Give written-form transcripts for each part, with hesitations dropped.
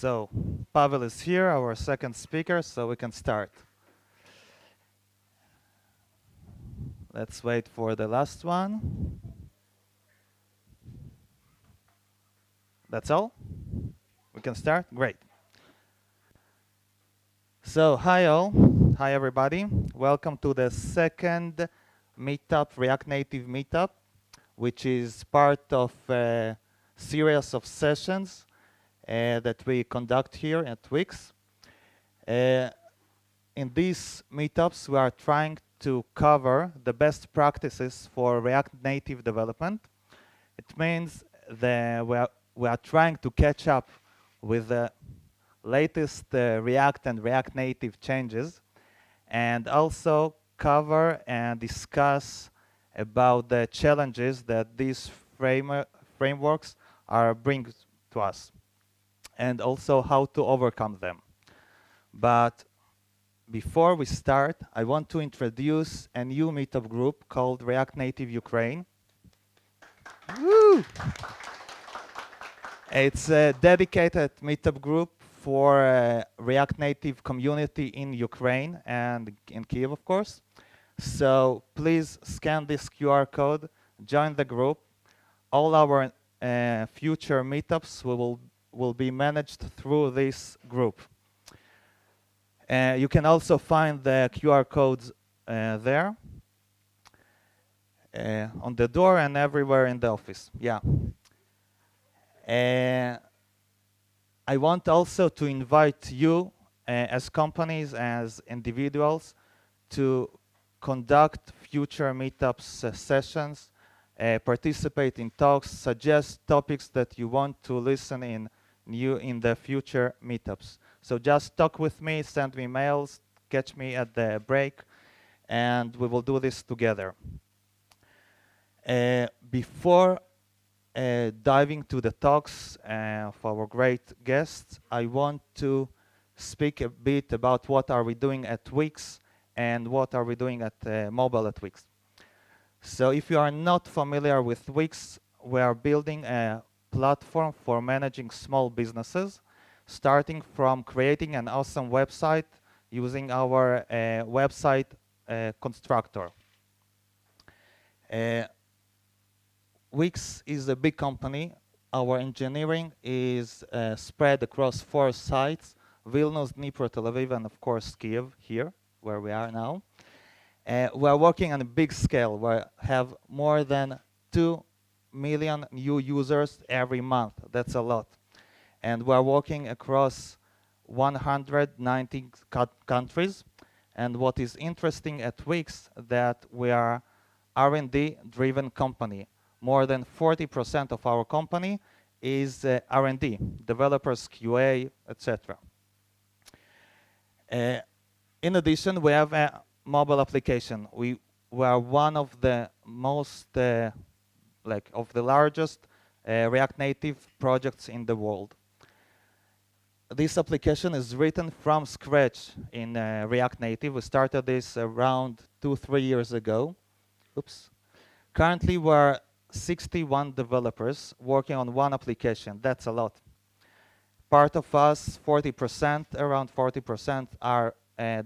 So Pavel is here, our second speaker, so we can start. Let's wait for the last one. That's all? We can start? Great. So hi all. Hi everybody. Welcome to the second meetup, React Native meetup, which is part of a series of sessions that we conduct here at Wix. In these meetups, we are trying to cover the best practices for React Native development. It means that we are trying to catch up with the latest React and React Native changes, and also cover and discuss about the challenges that these frameworks are bringing to us, and also how to overcome them. But before we start, I want to introduce a new meetup group called React Native Ukraine. Woo! It's a dedicated meetup group for React Native community in Ukraine and in Kyiv, of course. So please scan this QR code, join the group. All our future meetups will be managed through this group. You can also find the QR codes there on the door and everywhere in the office. Yeah. I want also to invite you as companies, as individuals, to conduct future meetups sessions, participate in talks, suggest topics that you want to listen in the future meetups. So just talk with me, send me mails, catch me at the break, and we will do this together. Before diving to the talks of our great guests, I want to speak a bit about what are we doing at Wix and what are we doing at mobile at Wix. So if you are not familiar with Wix, we are building a platform for managing small businesses, starting from creating an awesome website using our website constructor. Wix is a big company. Our engineering is spread across 4 sites: Vilnius, Dnipro, Tel Aviv, and of course Kyiv, here, where we are now. We are working on a big scale. We have more than 2 million new users every month. That's a lot. And we are working across 190 countries. And what is interesting at Wix, that we are R&D-driven company. More than 40% of our company is R&D, developers, QA, etc. In addition, we have a mobile application. We are one of the most, of the largest React Native projects in the world. This application is written from scratch in React Native. We started this around 2-3 years ago. Oops. Currently, we're 61 developers working on one application. That's a lot. Part of us, 40%, around 40%, are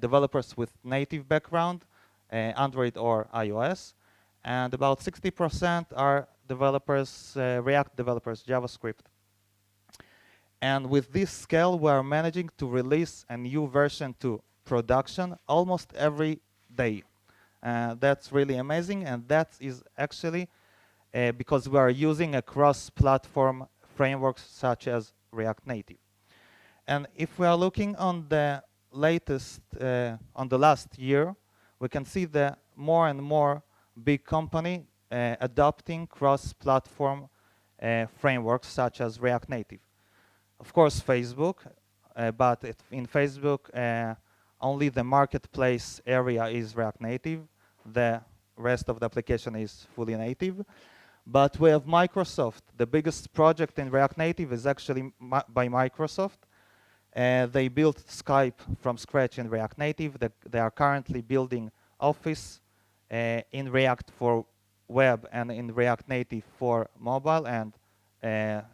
developers with native background, Android or iOS, and about 60% are developers, React developers, JavaScript. And with this scale, we are managing to release a new version to production almost every day. That's really amazing, and that is actually because we are using a cross-platform frameworks such as React Native. And if we are looking on the latest, on the last year, we can see that more and more big company adopting cross-platform frameworks such as React Native. Of course, Facebook, but in Facebook, only the marketplace area is React Native. The rest of the application is fully native. But we have Microsoft. The biggest project in React Native is actually by Microsoft. They built Skype from scratch in React Native. They are currently building Office in React for web and in React Native for mobile, and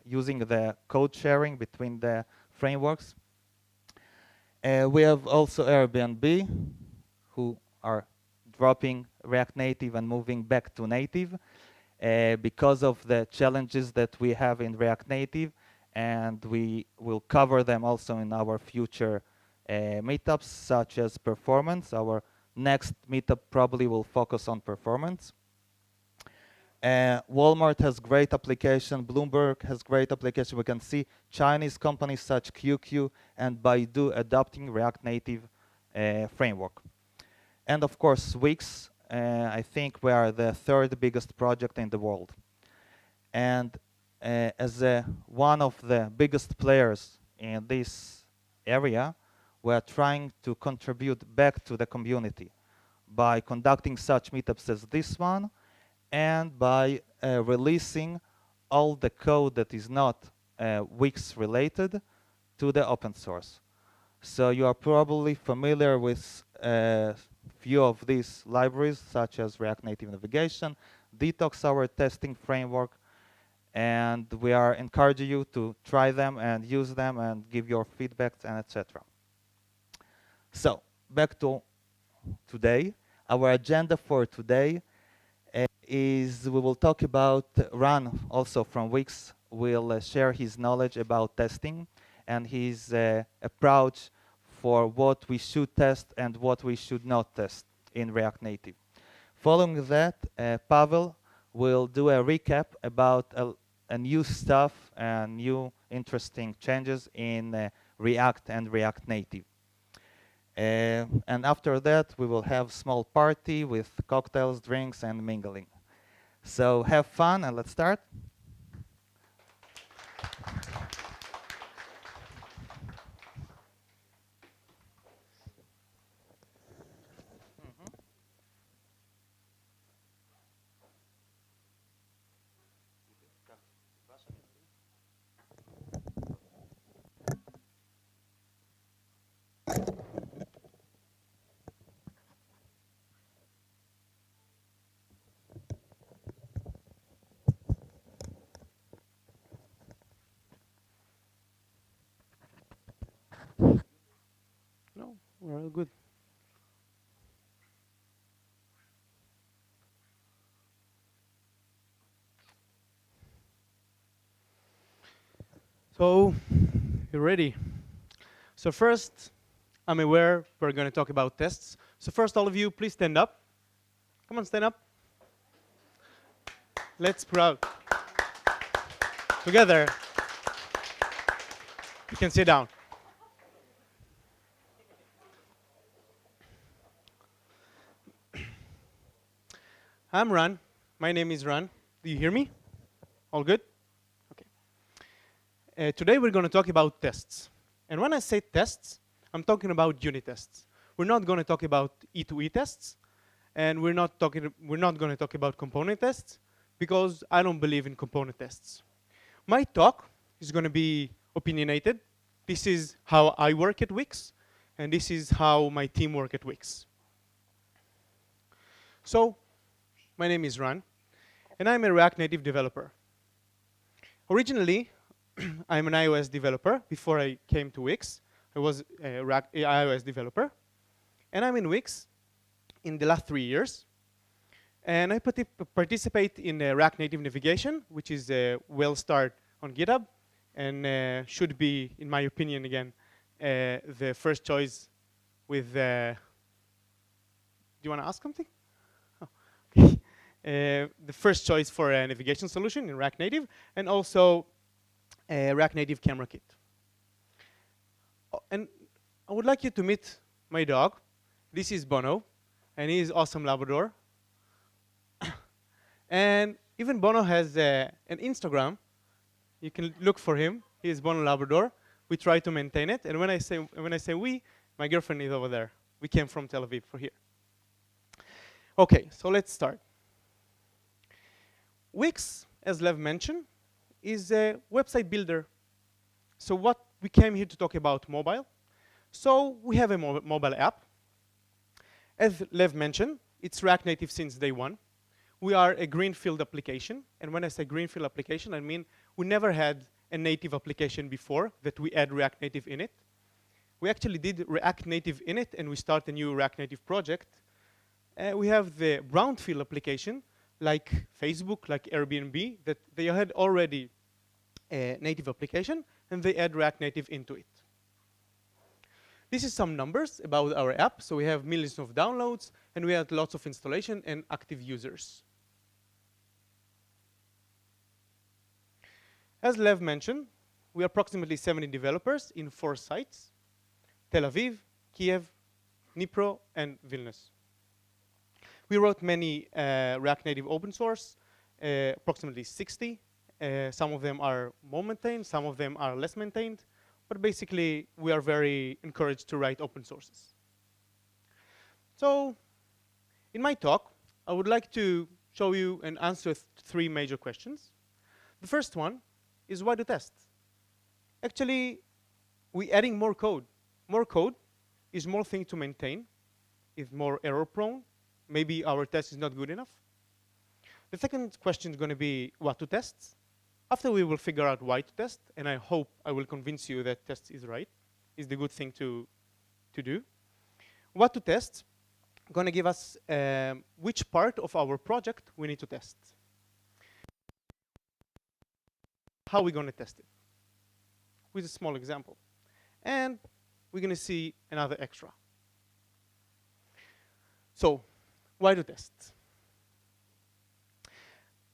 using the code sharing between the frameworks. We have also Airbnb, who are dropping React Native and moving back to native because of the challenges that we have in React Native, and we will cover them also in our future meetups, such as performance. Our next meetup probably will focus on performance. Walmart has great application. Bloomberg has great application. We can see Chinese companies such QQ and Baidu adopting React Native framework. And of course, Wix. I think we are the third biggest project in the world. And as one of the biggest players in this area, we are trying to contribute back to the community by conducting such meetups as this one, and by releasing all the code that is not Wix related to the open source. So you are probably familiar with a few of these libraries, such as React Native Navigation, Detox, our testing framework, and we are encouraging you to try them and use them and give your feedback and etc. So back to today. Our agenda for today is we will talk about Ran, also from Wix, will share his knowledge about testing and his approach for what we should test and what we should not test in React Native. Following that, Pavel will do a recap about a new stuff and new interesting changes in React and React Native. And after that, we will have small party with cocktails, drinks, and mingling. So have fun, and let's start. No, we're all good. So, you're ready. So first, I'm aware we're going to talk about tests. So first, all of you, please stand up. Come on, stand up. Let's proud. Together. You can sit down. I'm Ran. My name is Ran. Do you hear me? All good? Okay. Today we're going to talk about tests. And when I say tests, I'm talking about unit tests. We're not going to talk about E2E tests, and we're not going to talk about component tests, because I don't believe in component tests. My talk is going to be opinionated. This is how I work at Wix, and this is how my team work at Wix. So, my name is Ran, and I'm a React Native developer. Originally, I'm an iOS developer. Before I came to Wix, I was a iOS developer. And I'm in Wix in the last 3 years. And I participate in React Native Navigation, which is well started on GitHub, and should be, in my opinion, again, the first choice with... do you want to ask something? Oh, okay. The first choice for a navigation solution in React Native, and also React Native Camera Kit. Oh, and I would like you to meet my dog. This is Bono, and he is awesome Labrador. And even Bono has an Instagram. You can look for him. He is Bono Labrador. We try to maintain it. And when I say we, my girlfriend is over there. We came from Tel Aviv for here. Okay, so let's start. Wix, as Lev mentioned, is a website builder. So what we came here to talk about mobile. So we have a mobile app. As Lev mentioned, it's React Native since day one. We are a greenfield application. And when I say greenfield application, I mean we never had a native application before that we add React Native in it. We actually did React Native in it, and we start a new React Native project. We have the brownfield application, like Facebook, like Airbnb, that they had already a native application, and they add React Native into it. This is some numbers about our app. So we have millions of downloads, and we had lots of installation and active users. As Lev mentioned, we are approximately 70 developers in 4 sites: Tel Aviv, Kiev, Dnipro, and Vilnius. We wrote many React Native open source, approximately 60. Some of them are more maintained, some of them are less maintained. But basically, we are very encouraged to write open sources. So in my talk, I would like to show you and answer 3 major questions. The first one is, why to test? Actually, we're adding more code. More code is more thing to maintain, is more error prone. Maybe our test is not good enough. The second question is going to be, what to test? After we will figure out why to test, and I hope I will convince you that test is right, is the good thing to do. What to test, going to give us which part of our project we need to test. How are we going to test it? With a small example. And we're going to see another extra. So, why to test?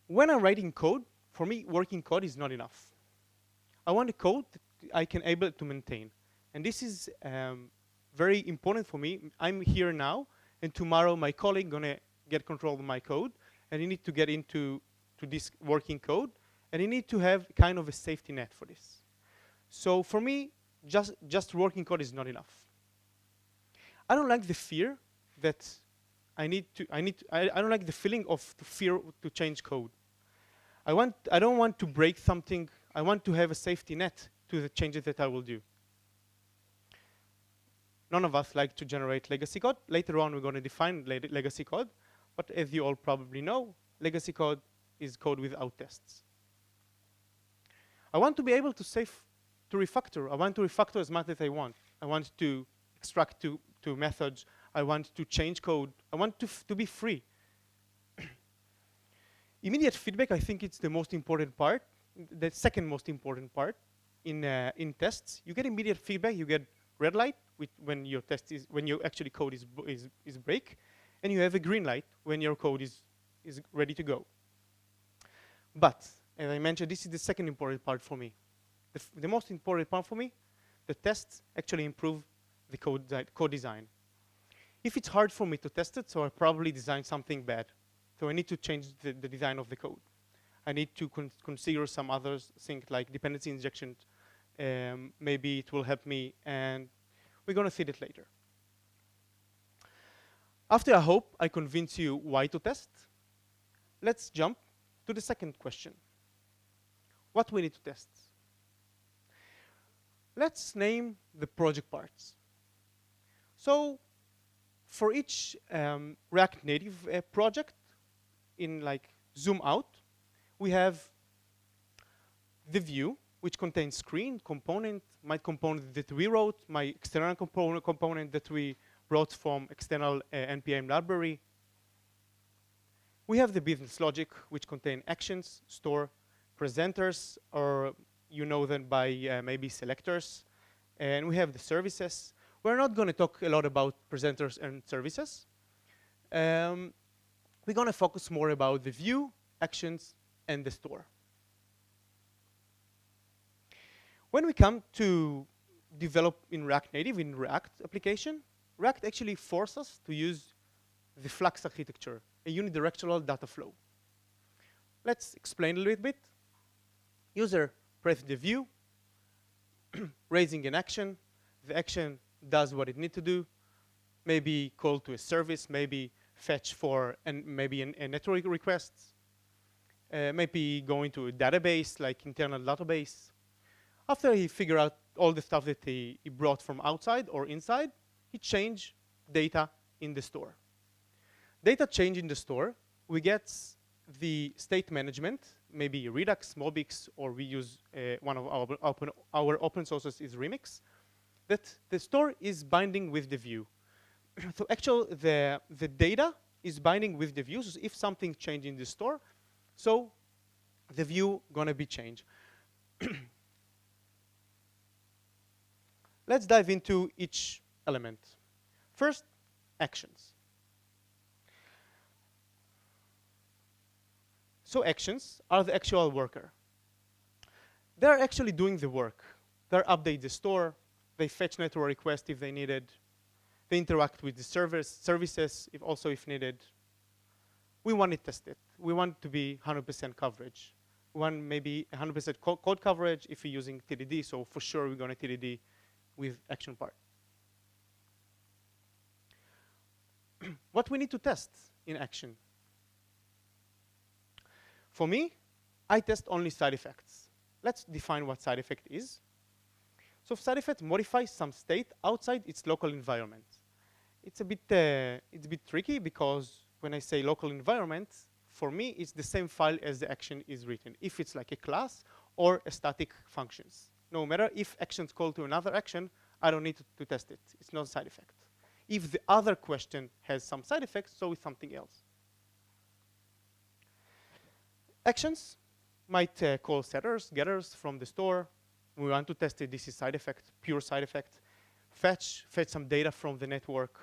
When I'm writing code, for me, working code is not enough. I want a code that I can able to maintain. And this is very important for me. I'm here now, and tomorrow my colleague gonna get control of my code, and he need to get into this working code, and he need to have kind of a safety net for this. So for me, just working code is not enough. I don't like the fear that I don't like the feeling of the fear to change code. I don't want to break something. I want to have a safety net to the changes that I will do. None of us like to generate legacy code. Later on, we're going to define legacy code. But as you all probably know, legacy code is code without tests. I want to be able to refactor. I want to refactor as much as I want. I want to extract to methods. I want to change code. I want to be free. Immediate feedback, I think it's the most important part, the second most important part in tests. You get immediate feedback. You get red light when your test is actually code is break, and you have a green light when your code is ready to go. But as I mentioned, this is the second important part for me. The most important part for me, the tests actually improve the code design. If it's hard for me to test it, so I probably designed something bad. So I need to change the design of the code. I need to consider some other things like dependency injection. Maybe it will help me, and we're going to see it later. After I hope I convince you why to test, let's jump to the second question. What we need to test? Let's name the project parts. So for each React Native project, in like zoom out, we have the view, which contains screen, component, my component that we wrote, my external component that we wrote from external NPM library. We have the business logic, which contain actions, store, presenters, or you know them by maybe selectors. And we have the services. We're not going to talk a lot about presenters and services. We're going to focus more about the view, actions, and the store. When we come to develop in React Native, in React application, React actually forces us to use the Flux architecture, a unidirectional data flow. Let's explain a little bit. User presses the view, raising an action. The action does what it needs to do, maybe call to a service, maybe fetch for maybe a network request, maybe going to a database, like internal database. After he figured out all the stuff that he brought from outside or inside, he changed data in the store. Data change in the store, we get the state management maybe Redux, Mobix, or we use one of our open sources is Remix, that the store is binding with the view. So actually, the data is binding with the view. So if something changed in the store, so the view gonna be changed. Let's dive into each element. First, actions. So actions are the actual worker. They're actually doing the work. They update the store. They fetch network requests if they needed. They interact with the services if needed. We want it tested. We want to be 100% coverage. We want maybe 100% code coverage if we're using TDD. So for sure, we're going to TDD with action part. What we need to test in action? For me, I test only side effects. Let's define what side effect is. So side effect modifies some state outside its local environment. It's a bit tricky because when I say local environment, for me, it's the same file as the action is written. If it's like a class or a static functions. No matter if actions call to another action, I don't need to test it. It's not a side effect. If the other question has some side effects, so it's something else. Actions might call setters, getters from the store. We want to test it. This is side effect, pure side effect. Fetch some data from the network.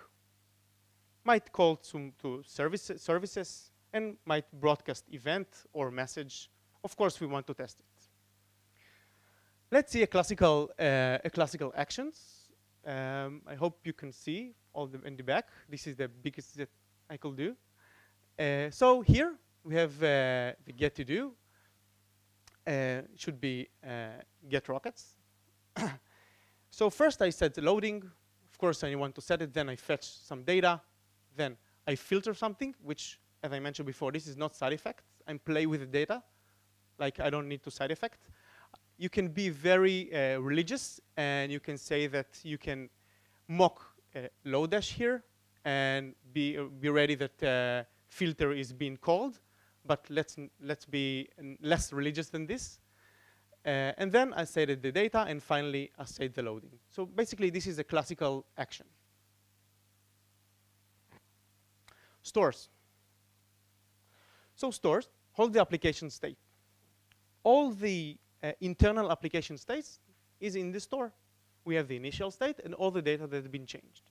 Might call to services and might broadcast event or message. Of course, we want to test it. Let's see a classical actions. I hope you can see all them in the back. This is the biggest that I could do. So here we have the get to do. Should be get rockets. So first I set the loading. Of course, I want to set it. Then I fetch some data. Then I filter something, which, as I mentioned before, this is not side effect. I play with the data. Like I don't need to side effect. You can be very religious, and you can say that you can mock Lodash here and be ready that filter is being called. But let's be less religious than this. And then I set the data, and finally I set the loading. So basically, this is a classical action. Stores. So stores hold the application state. All the internal application states is in the store. We have the initial state and all the data that has been changed.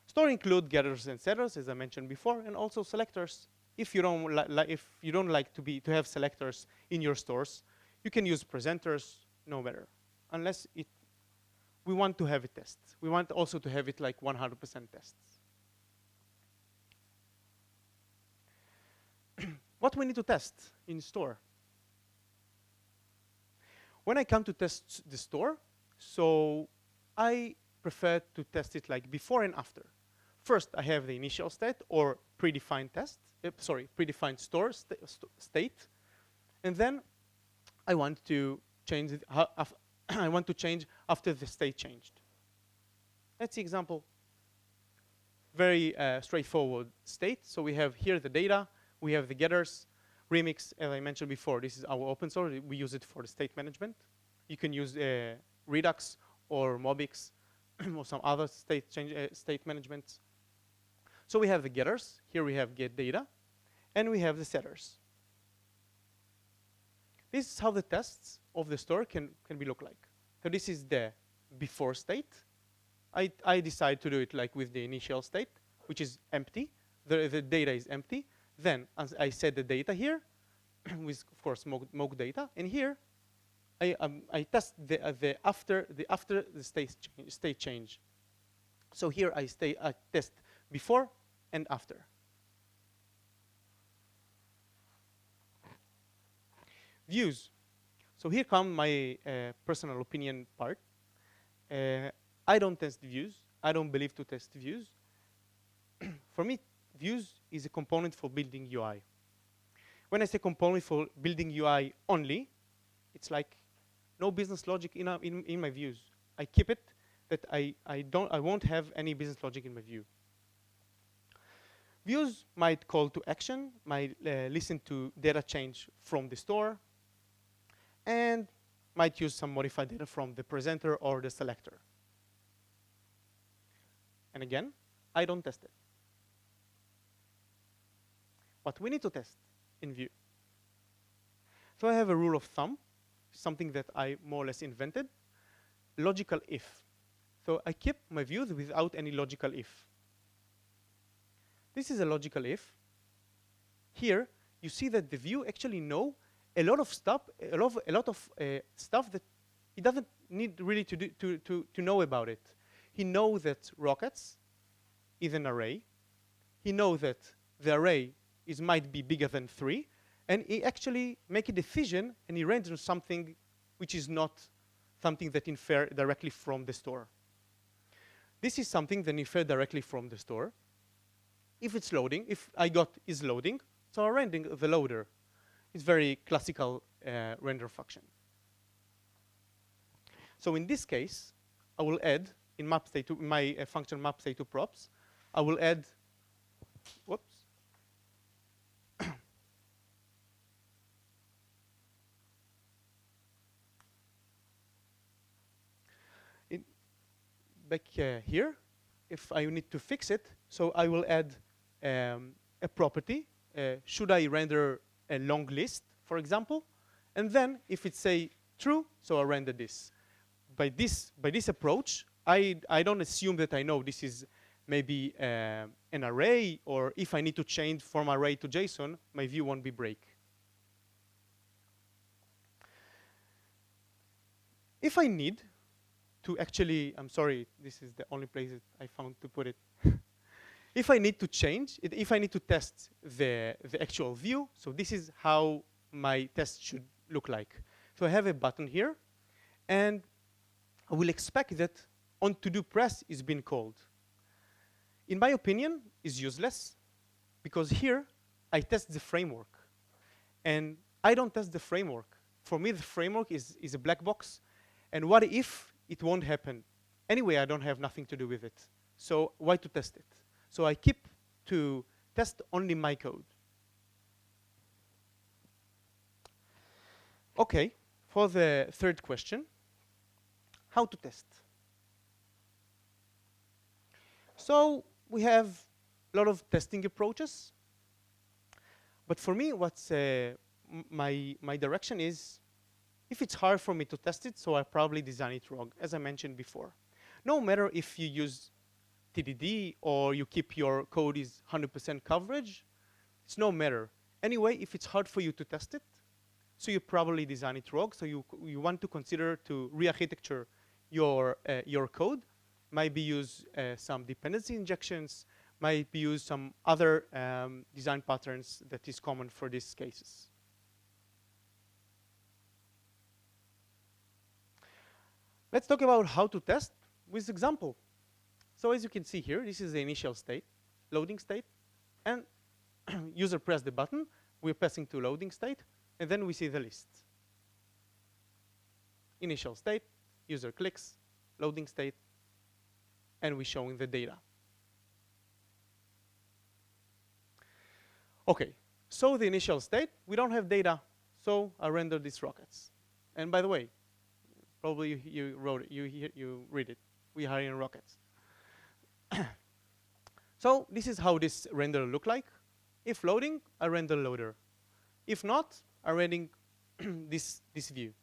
Store include getters and setters, as I mentioned before, and also selectors. If you don't like to have selectors in your stores, you can use presenters, no matter, unless we want to have a test. We want also to have it like 100% tests. What we need to test in store? When I come to test the store, so I prefer to test it like before and after. First, I have the initial state or predefined predefined store state, and then I want to change it. I want to change after the state changed. Let's see example. Very straightforward state. So we have here the data. We have the getters. Remix, as I mentioned before, this is our open source. We use it for the state management. You can use Redux or Mobix or some other state management. So we have the getters. Here we have get data. And we have the setters. This is how the tests of the store can be look like. So this is the before state. I decide to do it like with the initial state, which is empty. The data is empty. Then as I set the data here, with of course mock data, and here I test the after the state change. So here I test before and after. Views. So here come my personal opinion part. I don't test views. I don't believe to test views. For me, views is a component for building UI. When I say component for building UI only, it's like no business logic in my views. I keep it that I won't have any business logic in my view. Views might call to action, might listen to data change from the store, and might use some modified data from the presenter or the selector. And again, I don't test it. But we need to test in Vue. So I have a rule of thumb, something that I more or less invented, logical if. So I keep my views without any logical if. This is a logical if. Here, you see that the Vue actually know a lot of stuff, stuff that he doesn't need really to know about it. He knows that rockets is an array. He knows that the array might be bigger than 3, and he actually make a decision and he renders something which is not something that infer directly from the store. This is something that infer directly from the store. If it's loading, if I got is loading, so I'm rendering the loader. It's very classical render function. So in this case, I will add in map state to my function map state to props. I will add, whoops. Back here, if I need to fix it, so I will add a property. Should I render a long list, for example? And then if it say true, so I render this. By this approach, I don't assume that I know this is maybe an array, or if I need to change from array to JSON, my view won't be break. If I need to actually, I'm sorry, this is the only place that I found to put it. If I need to change, if I need to test the actual view, so this is how my test should look like. So I have a button here, and I will expect that on to-do press is being called. In my opinion, is useless, because here I test the framework. And I don't test the framework. For me, the framework is a black box. And what if it won't happen? Anyway, I don't have nothing to do with it. So why to test it? So I keep to test only my code. OK, for the third question, how to test? So we have a lot of testing approaches. But for me, what's my direction is, if it's hard for me to test it, so I probably design it wrong, as I mentioned before. No matter if you use TDD or you keep your code is 100% coverage, it's no matter. Anyway, if it's hard for you to test it, so you probably design it wrong. So you want to consider to re-architecture your code. Maybe use some dependency injections, maybe use some other design patterns that is common for these cases. Let's talk about how to test with example. So as you can see here, this is the initial state, loading state. And user press the button. We're passing to loading state. And then we see the list. Initial state, user clicks, loading state, and we're showing the data. OK, so the initial state, we don't have data. So I render these rockets. And by the way, probably you wrote it, you read it. We are in rockets. So this is how this render look like. If loading, I render loader. If not, I'm rendering this view.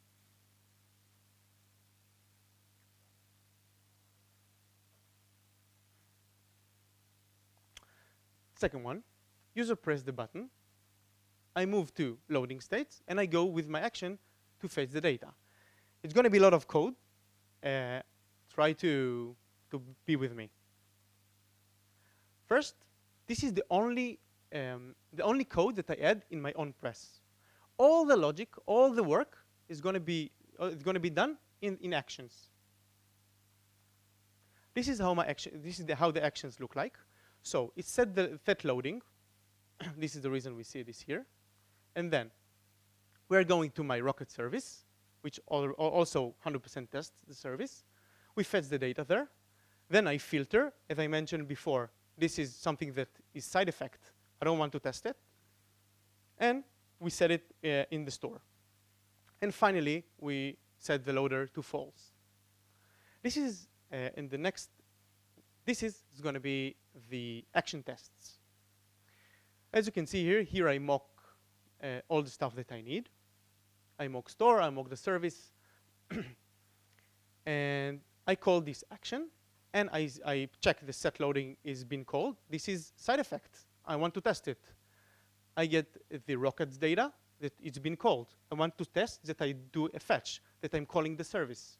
Second one, user press the button. I move to loading state, and I go with my action to fetch the data. It's going to be a lot of code. Try to be with me. First, this is the only code that I add in my own press. All the logic, all the work is going to be done in actions. This is how how the actions look like. So it set the set loading. This is the reason we see this here. And then we're going to my rocket service, which also 100% tests the service. We fetch the data there. Then I filter, as I mentioned before, this is something that is side effect. I don't want to test it. And we set it in the store. And finally, we set the loader to false. This is in the next. This is going to be the action tests. As you can see here I mock all the stuff that I need. I mock store, I mock the service, and I call this action, and I check the set loading is being called. This is side effect. I want to test it. I get the rockets data that it's been called. I want to test that I do a fetch, that I'm calling the service.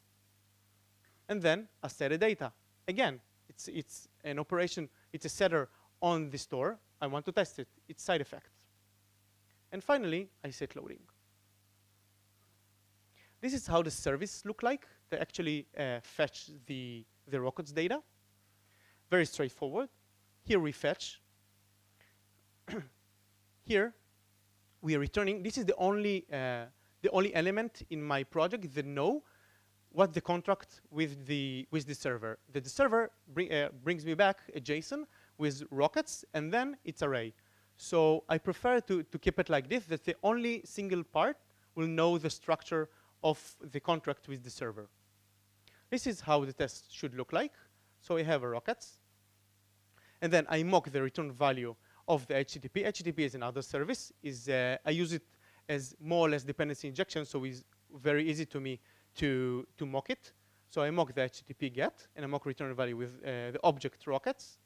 And then I set a data. Again, it's an operation, it's a setter on the store. I want to test it. It's side effect. And finally, I set loading. This is how the service look like. They actually fetch the rockets data. Very straightforward. Here we fetch. Here we are returning. This is the only element in my project that know what the contract with the server. The server brings me back a JSON with rockets, and then it's array. So I prefer to keep it like this, that the only single part will know the structure of the contract with the server. This is how the test should look like. So I have a rockets. And then I mock the return value of the HTTP. HTTP is another service. I use it as more or less dependency injection, so it's very easy to me to mock it. So I mock the HTTP get, and I mock return value with the object rockets.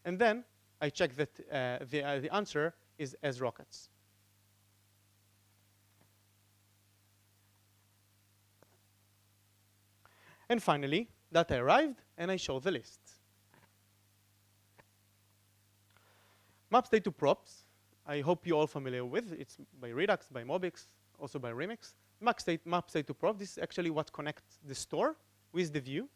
And then I check that the answer is as rockets. And finally, data arrived, and I show the list. Map state to props, I hope you're all familiar with. It's by Redux, by Mobix, also by Remix. Map state to prop, this is actually what connects the store with the view.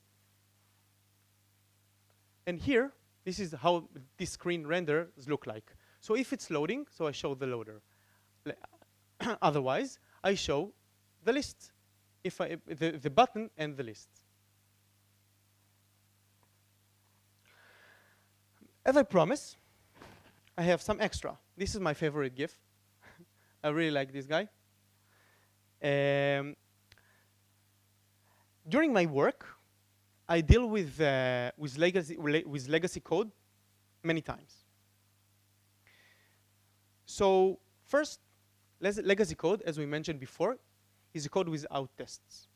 And here, this is how this screen renders look like. So if it's loading, so I show the loader. Otherwise, I show the list, the button and the list. As I promised, I have some extra. This is my favorite GIF. I really like this guy. During my work, I deal with legacy code many times. So first, legacy code, as we mentioned before, is a code without tests.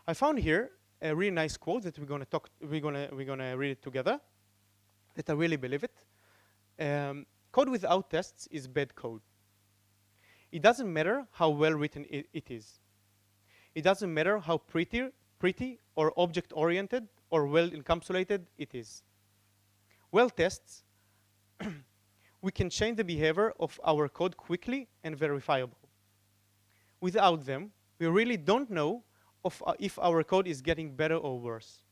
I found here a really nice quote that we're gonna read it together. That I really believe it. Code without tests is bad code. It doesn't matter how well written it is. It doesn't matter how pretty or object-oriented or well encapsulated it is. Well tests, we can change the behavior of our code quickly and verifiable. Without them, we really don't know if our code is getting better or worse.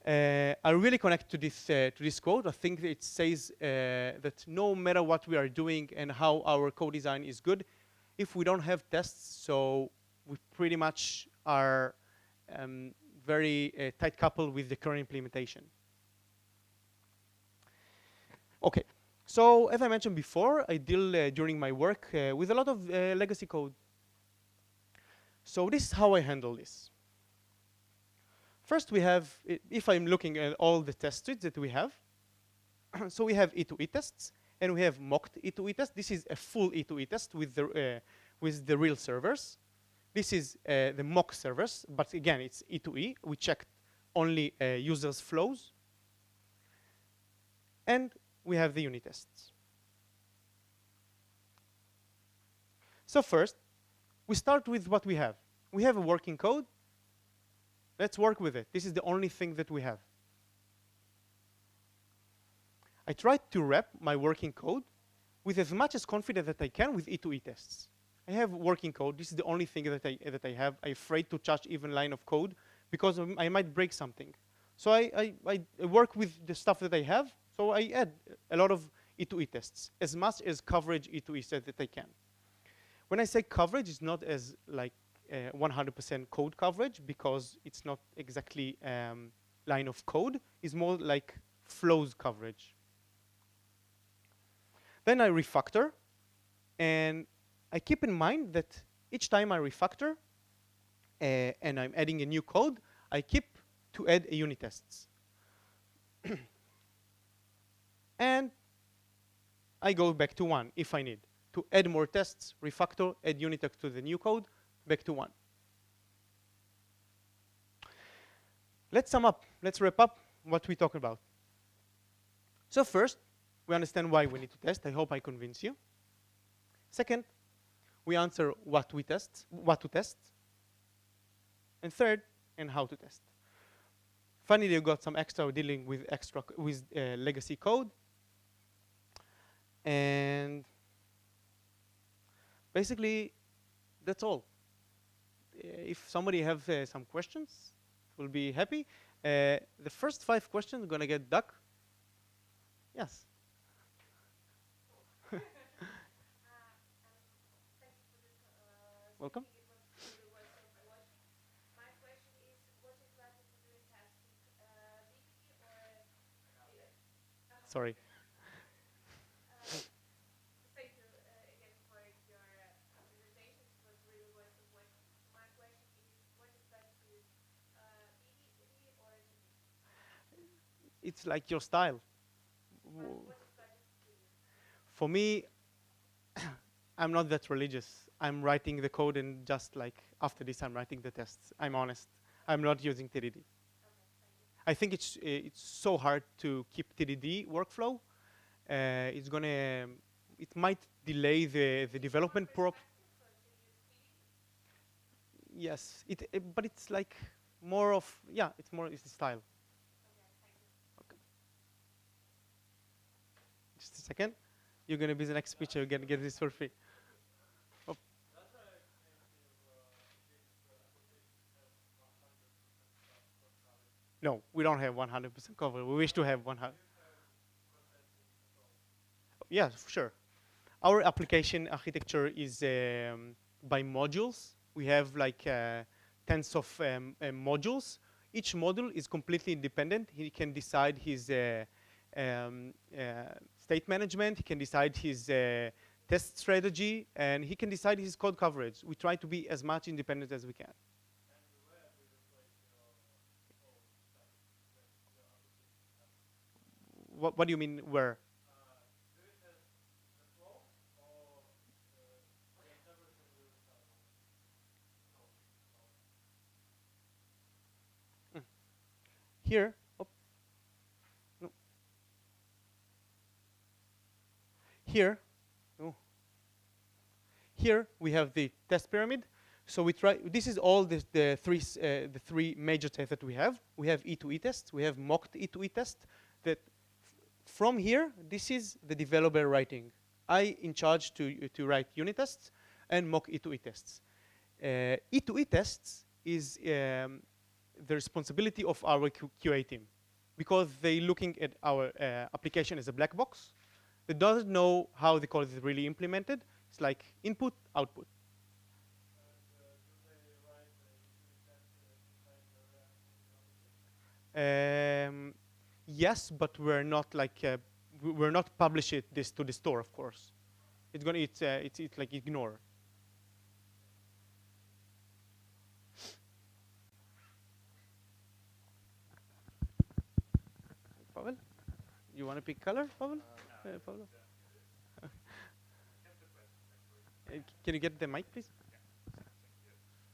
I really connect to this quote. I think it says that no matter what we are doing and how our code design is good, if we don't have tests, so we pretty much are very tight coupled with the current implementation. Okay, so as I mentioned before, I deal during my work with a lot of legacy code. So this is how I handle this. First, we have, if I'm looking at all the test suites that we have, so we have E2E tests, and we have mocked E2E test. This is a full E2E test with the real servers. This is the mock servers, but again, it's E2E. We checked only users' flows. And we have the unit tests. So first, we start with what we have. We have a working code. Let's work with it. This is the only thing that we have. I tried to wrap my working code with as much as confidence that I can with E2E tests. I have working code. This is the only thing that I have. I'm afraid to touch even line of code because I might break something. So I work with the stuff that I have. So I add a lot of E2E tests, as much as coverage E2E tests that I can. When I say coverage, it's not as like 100% code coverage because it's not exactly line of code. It's more like flows coverage. Then I refactor, and I keep in mind that each time I refactor and I'm adding a new code, I keep to add a unit tests. And I go back to 1 if I need. To add more tests, refactor, add unit tests to the new code, back to 1. Let's sum up. Let's wrap up what we talked about. So first, we understand why we need to test. I hope I convince you. Second, we answer what to test. And third, and how to test. Finally, you got some extra dealing with legacy code. And basically, that's all. If somebody have some questions, we'll be happy. The first 5 questions are going to get Duck. Yes. Welcome. Sorry. It's like your style. For me, I'm not that religious. I'm writing the code, and just like after this, I'm writing the tests. I'm honest. I'm not using TDD. I think it's so hard to keep TDD workflow. It might delay the development prop. Yes, but it's like more of, yeah, it's the style. Okay. Just a second. You're going to be the next speaker. You're going to get this for free. Oh. No, we don't have 100% cover. We wish to have 100. Yeah, for sure. Our application architecture is by modules. We have like tens of modules. Each module is completely independent. He can decide his state management. He can decide his test strategy, and he can decide his code coverage. We try to be as much independent as we can. What do you mean where? Here, oh, no. Here, oh. Here we have the test pyramid. So we try. This is all the three major tests that we have. We have E2E tests. We have mocked E2E test. That from here, this is the developer writing. I in charge to write unit tests and mock E2E tests. E2E tests is the responsibility of our QA team, because they looking at our application as a black box. They doesn't know how the code is really implemented. It's like input, output. Yes, but we're not like we're not publishing this to the store, of course. It's like ignore. Pavel, you want to pick color, Pavel? Pavel? Can you get the mic, please?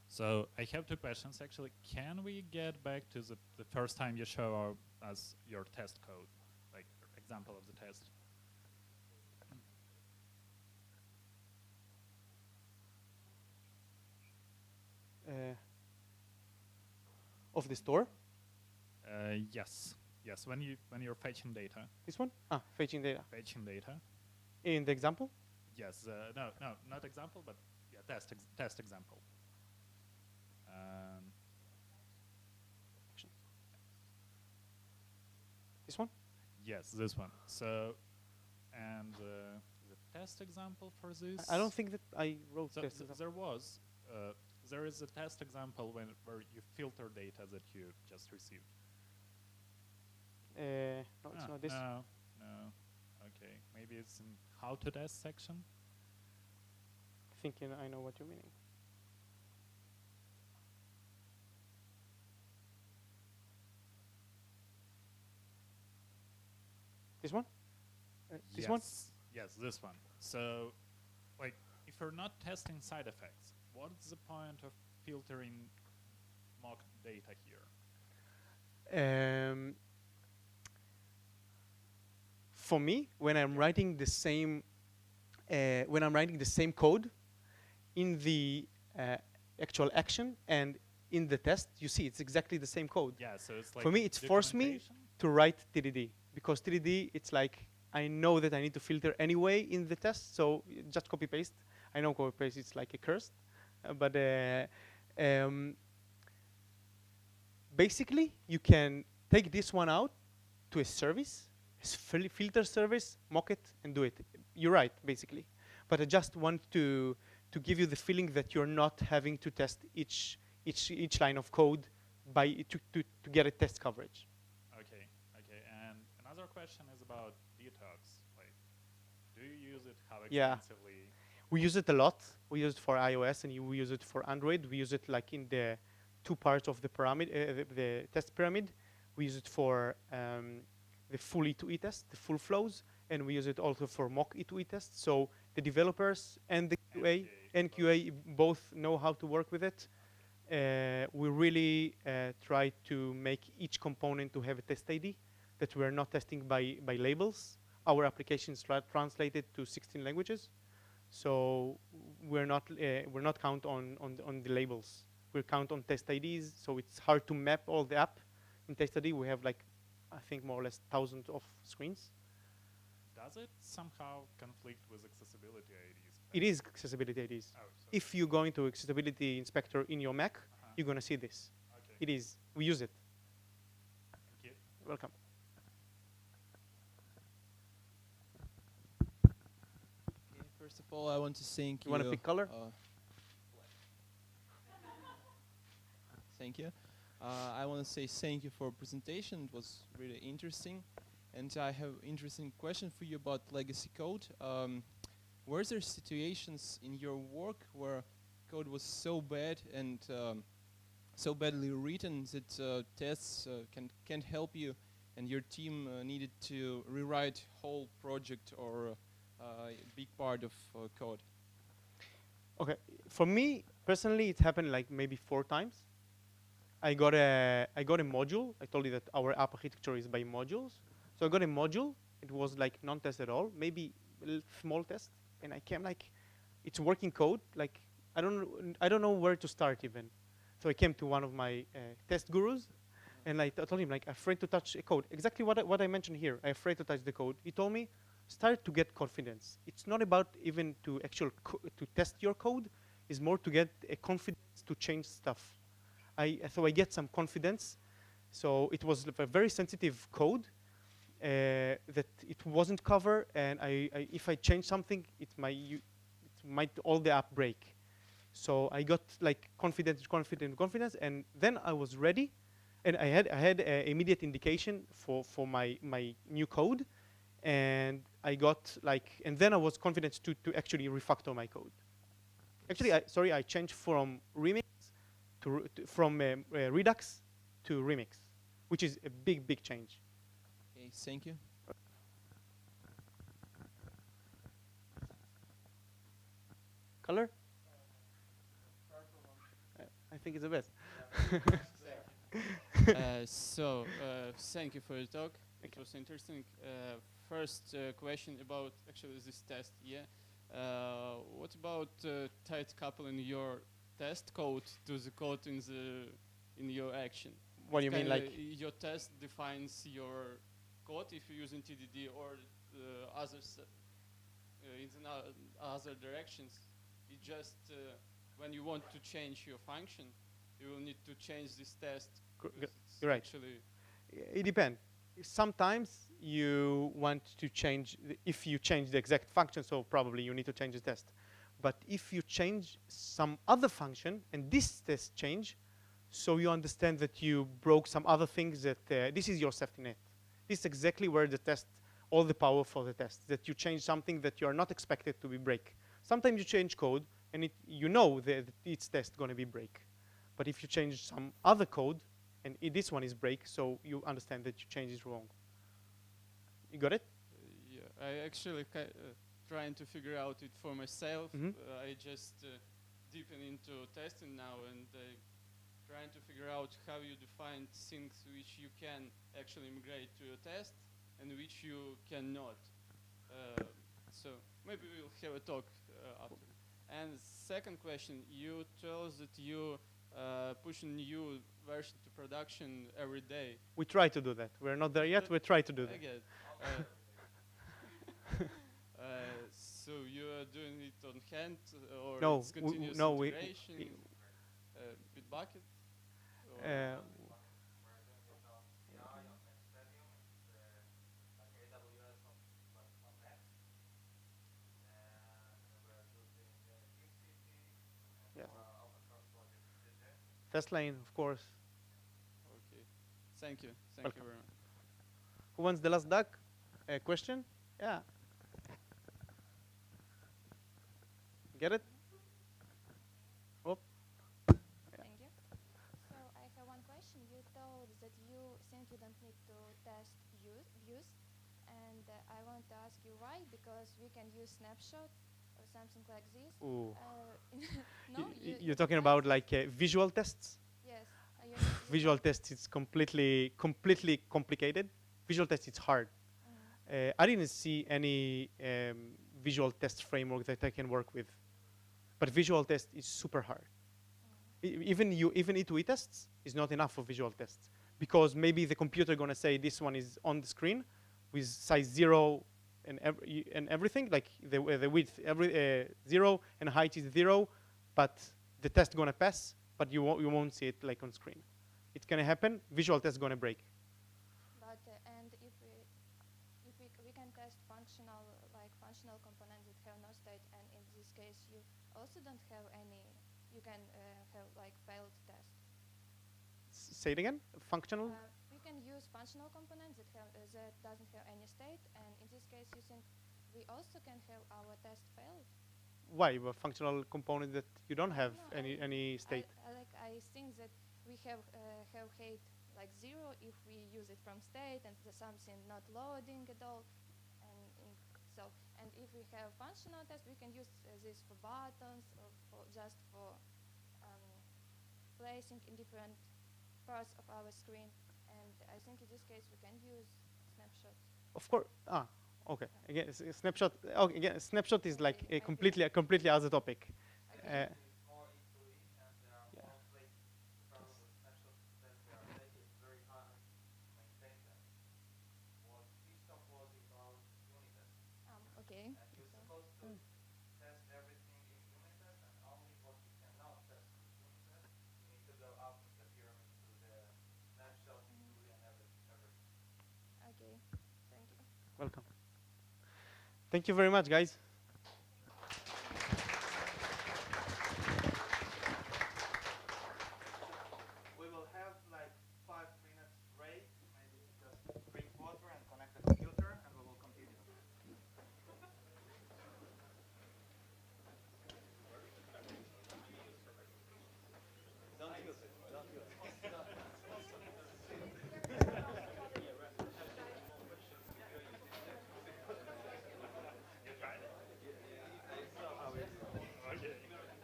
So I have 2 questions, actually. Can we get back to the first time you show us your test code, like example of the test? Of the store? Yes. Yes, when you're fetching data. This one? Ah, fetching data. Fetching data. In the example? Yes. No, not example, but yeah, test example. This one? Yes, this one. So, and the test example for this. I don't think that I wrote so test example. There is a test example where you filter data that you just received. No, it's not this. No, no. Okay, maybe it's in how to test section. Thinking I know what you're meaning. This one? This one? Yes, this one. So, like, if you're not testing side effects, what's the point of filtering mock data here? For me, when I'm writing the same code in the actual action and in the test, you see it's exactly the same code. Yeah, so it's like for me, it's forced me to write TDD, because TDD, it's like I know that I need to filter anyway in the test, so just copy paste. I know copy paste is like a curse, but basically you can take this one out to a service, filter service, mock it, and do it. You're right, basically. But I just want to give you the feeling that you're not having to test each line of code to get a test coverage. Okay, okay. And another question is about detox. Like, do you use it? How extensively? Yeah. We use it a lot. We use it for iOS and we use it for Android. We use it like in the two parts of the pyramid, the test pyramid. We use it for the full E2E test, the full flows, and we use it also for mock E2E tests. So the developers and the QA both know how to work with it. We really try to make each component to have a test ID, that we're not testing by labels. Our applications translated to 16 languages. So we're not count on the labels. We count on test IDs, so it's hard to map all the app in test ID. We have like, I think more or less thousands of screens. Does it somehow conflict with accessibility IDs? It is accessibility IDs. Oh, so if you go into accessibility inspector in your Mac, you're gonna see this. okay. It is. We use it. Thank you. Welcome. Okay, first of all, I want to thank you. You want to pick color? Thank you. I want to say thank you for presentation. It was really interesting. And I have interesting question for you about legacy code. Were there situations in your work where code was so bad and so badly written that tests can't help you, and your team needed to rewrite whole project or a big part of code? Okay, for me personally, it happened like maybe 4 times. I got a module. I told you that our app architecture is by modules. So I got a module. It was like non-test at all, maybe a small test, and I came like, it's working code. Like I don't know where to start even. So I came to one of my test gurus, and I told him like, afraid to touch a code. Exactly what I mentioned here. I'm afraid to touch the code. He told me, start to get confidence. It's not about even to to test your code. It's more to get a confidence to change stuff. So I get some confidence. So it was a very sensitive code that it wasn't covered, and if I change something, it might all the app break. So I got like confidence, and then I was ready, and I had immediate indication for my new code, and I got like, and then I was confident to actually refactor my code. Actually, I changed from Remix from Redux to Remix, which is a big change. Okay, thank you. Color? I think it's the best. Thank you for your talk. It was interesting. First question about actually this test. Yeah. What about tight coupling your test code to the code in your action? What do you mean, like? Your test defines your code if you're using TDD or others in other directions. It just when you want to change your function, you will need to change this test. You're right. Actually, it depends. Sometimes you want to change, if you change the exact function, so probably you need to change the test. But if you change some other function and this test change, so you understand that you broke some other things, that this is your safety net. This is exactly where the test, all the power for the test, that you change something that you are not expected to be break. Sometimes you change code, and you know that its test going to be break. But if you change some other code, and this one is break, so you understand that you changed it wrong. You got it? Yeah, I actually trying to figure out it for myself. I just deepen into testing now, and trying to figure out how you define things which you can actually migrate to your test and which you cannot. So maybe we'll have a talk after. And second question, you told us that you push a new version to production every day. We try to do that. We're not there yet. We try to do I that. get it. So you are doing it on hand, or No, it's continuous no, integration, Bitbucket? Uh, yes. Fastlane, of course. Okay. Thank you. Thank Welcome. you very much. Who wants the last duck? Question? Yeah. Get it? Oh. Thank you. So I have one question. You told that you think you don't need to test views, and I want to ask you why, because we can use snapshot or something like this. Ooh. No, You're talking about like visual tests? Yes. Visual tests is completely complicated. Visual tests it's hard. I didn't see any visual test framework that I can work with, but visual test is super hard. Even E2E tests is not enough for visual tests, because maybe the computer gonna say this one is on the screen with size 0 and everything, like the width 0 and height is 0, but the test gonna pass, but you won't see it like on screen. It's gonna happen. Visual test gonna break. But and if we can test functional components that have no state, and in this case you also don't have any. You can have like failed test. Say it again. Functional. We can use functional components that doesn't have any state, and in this case you think we also can have our test failed. Why? A functional component that you don't have No, any state. I think that we have height like 0 if we use it from state, and there's something not loading at all, and if we have functional test, we can use this for buttons or just for placing in different parts of our screen. And I think in this case we can use snapshot. Of course. Okay. Again, snapshot. Okay, again, snapshot is like a completely other topic. Okay. Okay. Okay. Thank you. Welcome. Thank you very much, guys. We will have like 5 minutes break, maybe just drink water and connect the computer, and we will continue. Don't use it. Don't use it.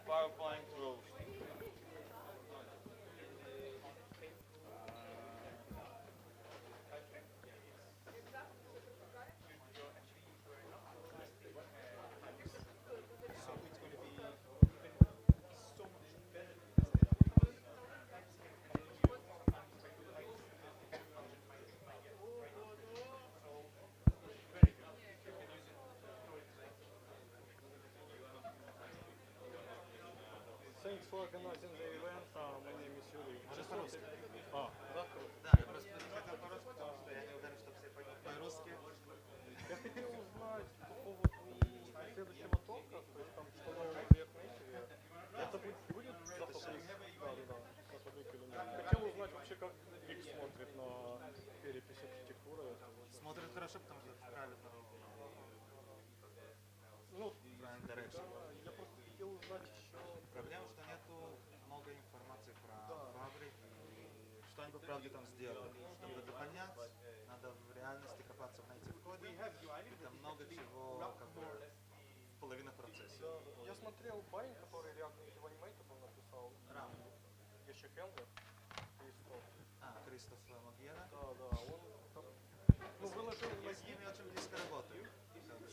PowerPoint rules. Thanks for organizing the event. My name is Yuri. Just по-русски. Да? Да, я просто хотел по-русски, потому что я не уверен, что все поймут по-русски. Я хотел узнать по поводу следующего тока, то есть там что нового в React Native. Это будет зафаблик? Да. Зафаблик или нет? Хотел узнать вообще, как Wix смотрит на перепись архитектуры этого. ошибкам же правильно Ну, правильный direction. я просто хотел узнать еще... Проблема, что нету много информации про фабрики и что они по правде там сделали. Чтобы это понять, надо в реальности копаться в native коде. И там много чего как бы в половина процесса. Я смотрел парень, который React Native Animator написал. Еще Хендлер. Кристоф Магьера. Да, он там, ну, выложил Я с ними очень близко работаю.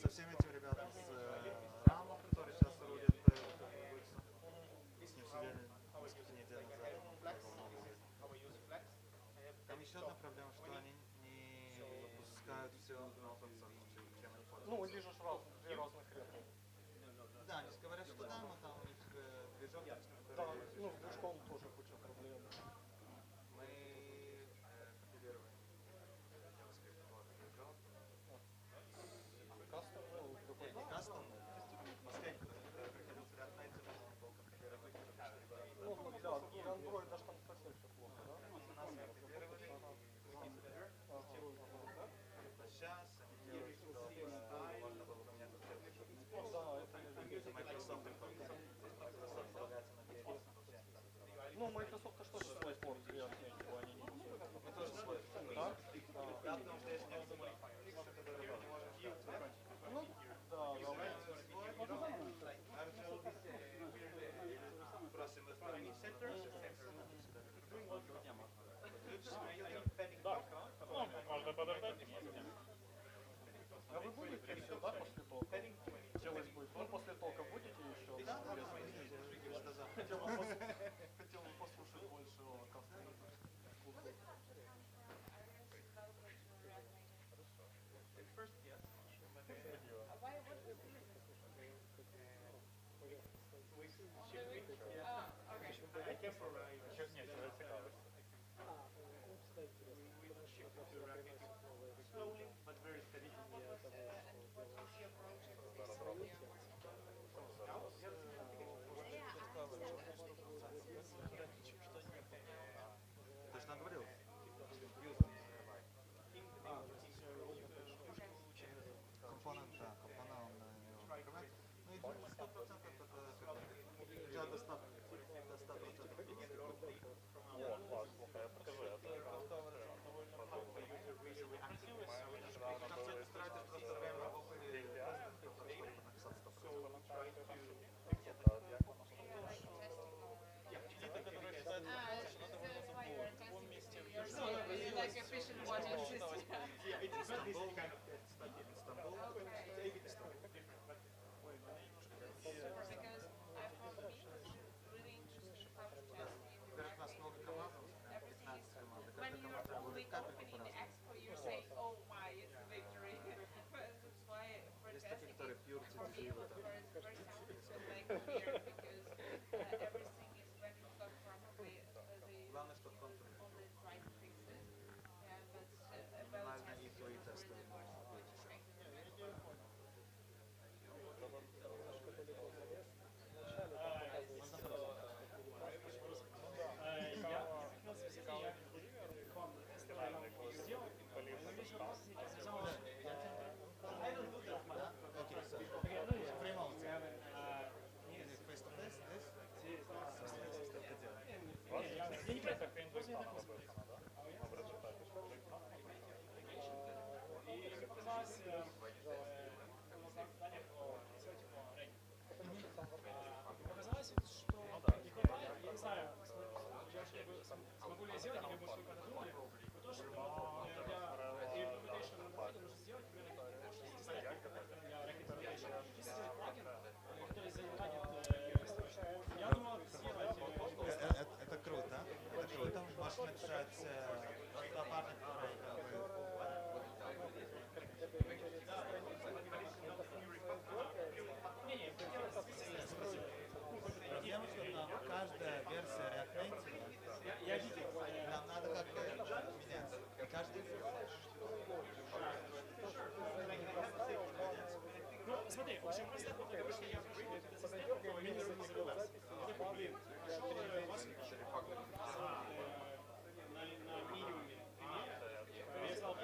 Со всеми этими ребятами с Рама, который сейчас рулит Wix. С ним сидели несколько недель назад. Там еще одна проблема, что они не выпускают все на open source, чем они пользуются. ну, лежишь две разных ветки. Да, они говорят, что да, но там у них движок, Да, который... ну, с движком тоже куча проблем. Мы компилировали JavaScript под движок. Кастом, ну, какой-то. Не кастом, последний, который приходил с React Native, он был компилирован. Ну, да, для Android даже там совсем все плохо, да? У нас компилировали и сейчас они делают, чтобы можно было поменять ответ. Да, это я видел. Это Microsoft информация. Microsoft полагается на DNS. Ну, Microsoft тоже свой порт React Native, они не несут. Мы тоже свой. Да? Да, потому что есть некоторые фиксы, которые мы не можем сделать. Ну, да, Просим исправить сеттер. да. Можно подождать. А вы будете еще, да, после толка? Делать будет? Ну, после толка будете еще? Да, Хотел бы послушать больше о кастомах. Ты что говорил? Компонент, да, компонент он открывает. Ну и 100% это я достаточно. О, класс, я покажу это. Там все старайтесь просто время опыли, чтобы написать 100%. Главное, чтобы контур минимально и твои тесты. Показалось, что я не знаю, смогу ли я сделать, или мы сколько надумали, но то, что для implementation нужно сделать примерно для recommendation. Если сделать плагин, который заливает, я думал сделать... Это круто. Это круто. Можешь написать стопарник, Проблема, что каждая версия React Native, Я видел. нам надо как-то меняться. И каждый Ну, смотри, очень просто, потому что я пришел, когда минимум не согласен. Я такой, блин, пришел вас на минимуме. Я сказал,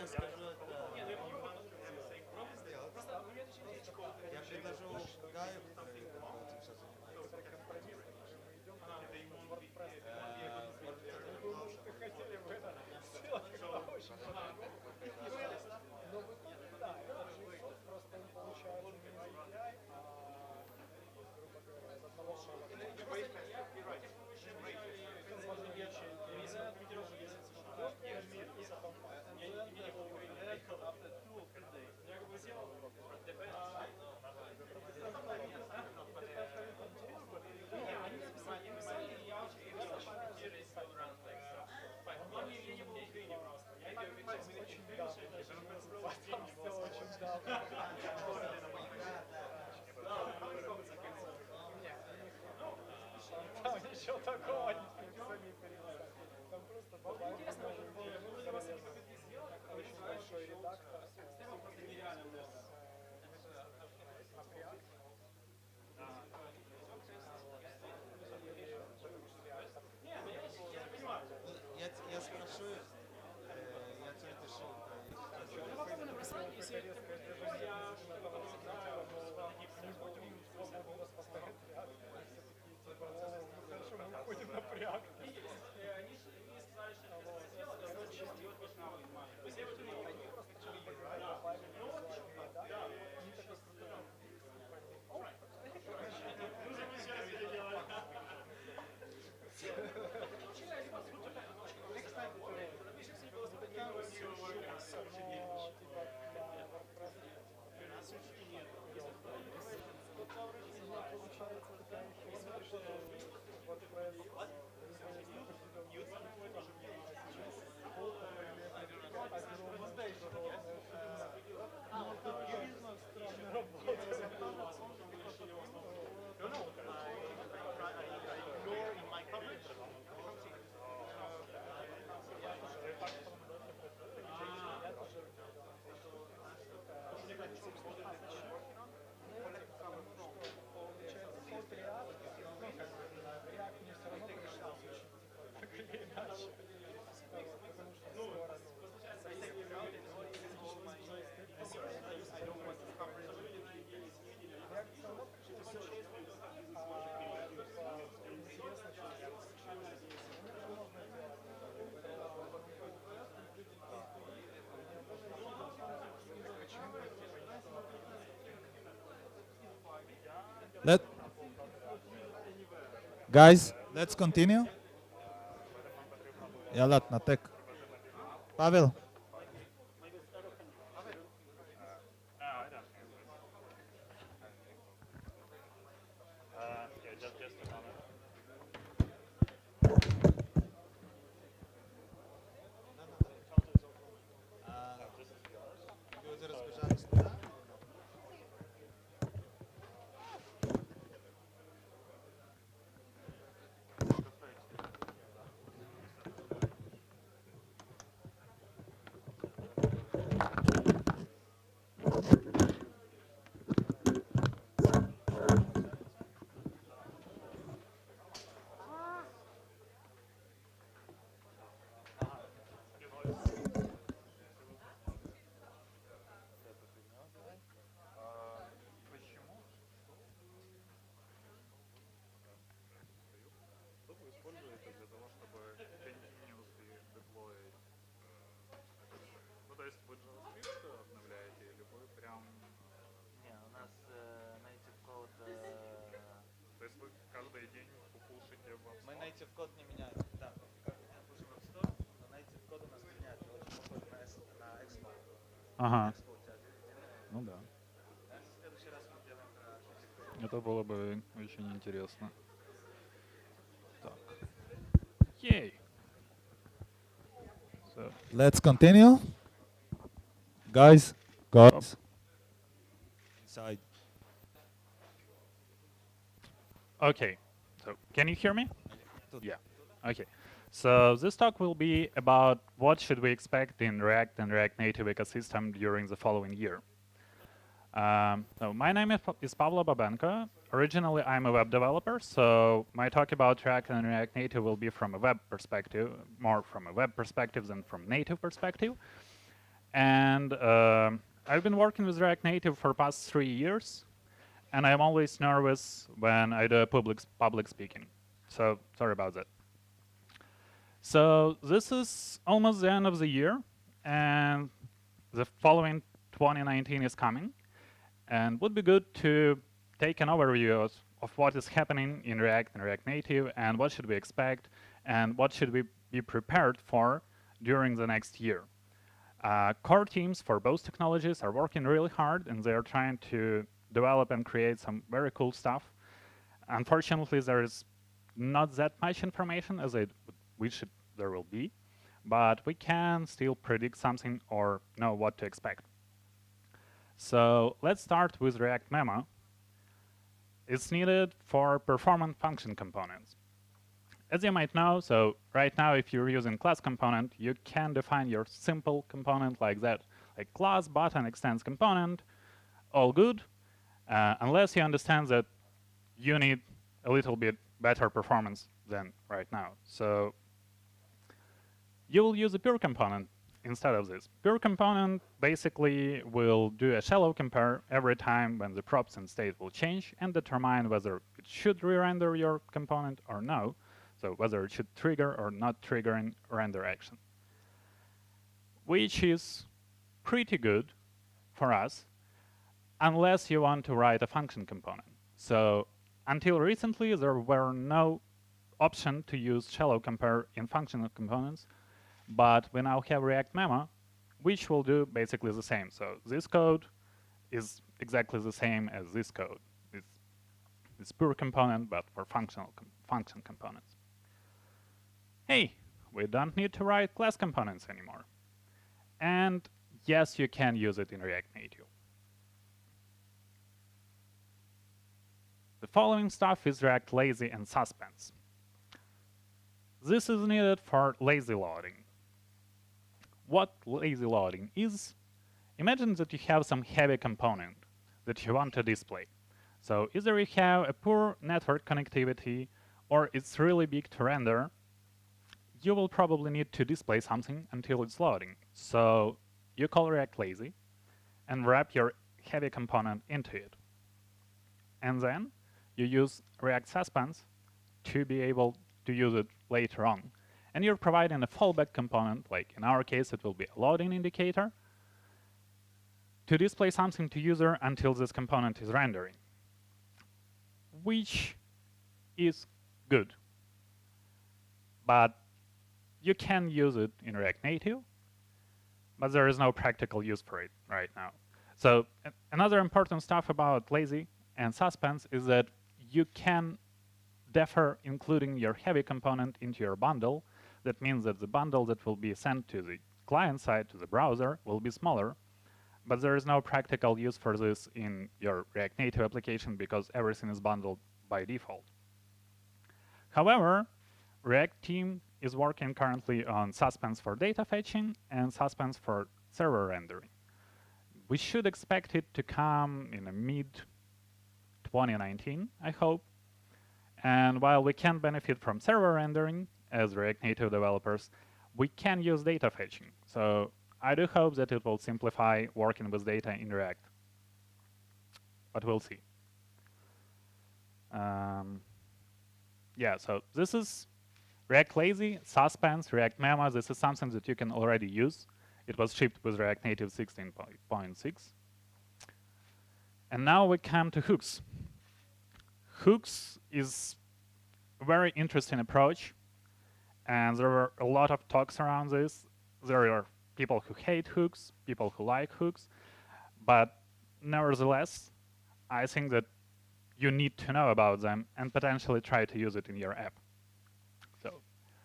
скажу, это Не, ну я попробую сделать. Просто у меня точнее есть код. я предложу Гаю, который этим сейчас занимается. Компромисс, мы идем на WordPress. WordPress Хотели бы это сделать, когда очень много. Но в итоге, да, это JSON, просто он получается не из API, а, грубо говоря, из одного шага. Я просто, я хотел бы очень различия из коммитировки из и потом я как бы сделал, не, они написали, я стараюсь записать. Но мне не было времени просто. Я так очень давно. Там все очень давно. Там ничего такого не переписали. Там просто добавили очень большой редактор. Я спрошу, я тебе пишу. Ну, попробуй написать, если ты будешь, я что-то запитаю, но не будем свободно распространять React. Хорошо, мы уходим на React. Они сказали, что это сделать, короче, то есть я вот думаю, они просто добавили визуальный редактор. Они такой крутой. Let Guys, let's continue. יאללה, תנתק. פאבל. Мы native код не меняем. Да, как мы пишем в Store, но native код у нас меняется. Очень похож на Expo. Ага. Expo у тебя делает. Ну да. Наверное, в следующий раз мы делаем про архитектуру. Это было бы очень интересно. Так. Yay. So. Let's continue. Guys, inside. Okay. So can you hear me? Yeah. Okay. So this talk will be about what should we expect in React and React Native ecosystem during the following year. So my name is Pavlo Babenko. Originally, I'm a web developer, so my talk about React and React Native will be from a web perspective, more from a web perspective than from native perspective. And I've been working with React Native for past 3 years, and I'm always nervous when I do public speaking. So sorry about that. So this is almost the end of the year, and the following 2019 is coming. And would be good to take an overview of what is happening in React and React Native, and what should we expect, and what should we be prepared for during the next year. Core teams for both technologies are working really hard, and they are trying to develop and create some very cool stuff. Unfortunately, there is not that much information as I wish there will be, but we can still predict something or know what to expect. So let's start with React Memo. It's needed for performant function components. As you might know, so right now if you're using class component, you can define your simple component like that, like class button extends component, all good, unless you understand that you need a little bit better performance than right now. So you will use a pure component instead of this. Pure component basically will do a shallow compare every time when the props and state will change and determine whether it should re-render your component or no. So whether it should trigger or not trigger in render action. Which is pretty good for us, unless you want to write a function component. So until recently, there were no option to use shallow compare in functional components, but we now have React Memo, which will do basically the same. So this code is exactly the same as this code. It's pure component, but for function components. Hey, we don't need to write class components anymore. And yes, you can use it in React Native. The following stuff is React Lazy and Suspense. This is needed for lazy loading. What lazy loading is, imagine that you have some heavy component that you want to display. So either you have a poor network connectivity or it's really big to render, you will probably need to display something until it's loading. So you call React Lazy and wrap your heavy component into it. And then you use React Suspense to be able to use it later on. And you're providing a fallback component, like in our case it will be a loading indicator, to display something to user until this component is rendering, which is good. But you can use it in React Native, but there is no practical use for it right now. So another important stuff about Lazy and Suspense is that you can defer including your heavy component into your bundle. That means that the bundle that will be sent to the client side, to the browser, will be smaller. But there is no practical use for this in your React Native application because everything is bundled by default. However, React team is working currently on Suspense for data fetching and Suspense for server rendering. We should expect it to come in mid-2019, I hope. And while we can benefit from server rendering as React Native developers, we can use data fetching. So I do hope that it will simplify working with data in React. But we'll see. Yeah, so this is React Lazy, Suspense, React Memo. This is something that you can already use. It was shipped with React Native 16.6. And now we come to hooks. Hooks is a very interesting approach, and there are a lot of talks around this. There are people who hate hooks, people who like hooks, but nevertheless, I think that you need to know about them and potentially try to use it in your app. So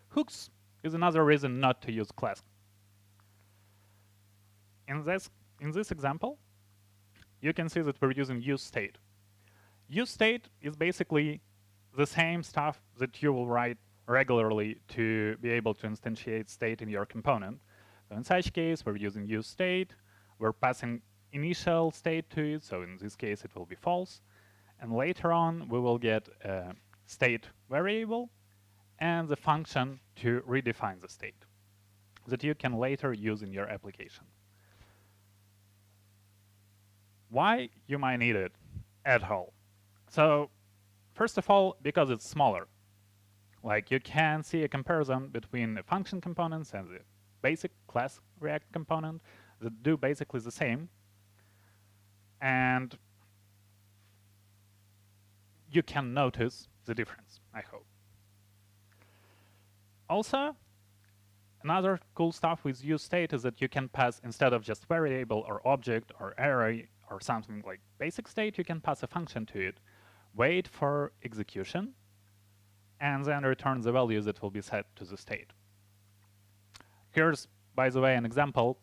hooks is another reason not to use class. In this example, you can see that we're using useState. useState is basically the same stuff that you will write regularly to be able to instantiate state in your component. So in such case, we're using useState. We're passing initial state to it, so in this case it will be false. And later on, we will get a state variable and the function to redefine the state that you can later use in your application. Why you might need it at all? So first of all, because it's smaller. Like you can see a comparison between the function components and the basic class React component that do basically the same. And you can notice the difference, I hope. Also, another cool stuff with useState is that you can pass, instead of just variable or object or array or something like basic state, you can pass a function to it, wait for execution, and then return the values that will be set to the state. Here's, by the way, an example.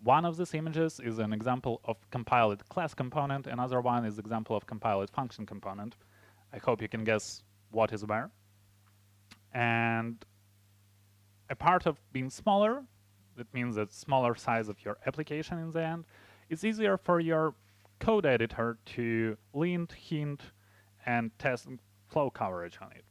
One of these images is an example of compiled class component. Another one is example of compiled function component. I hope you can guess what is where. And a part of being smaller, that means that smaller size of your application in the end, it's easier for your code editor to lint, hint, and test flow coverage on it.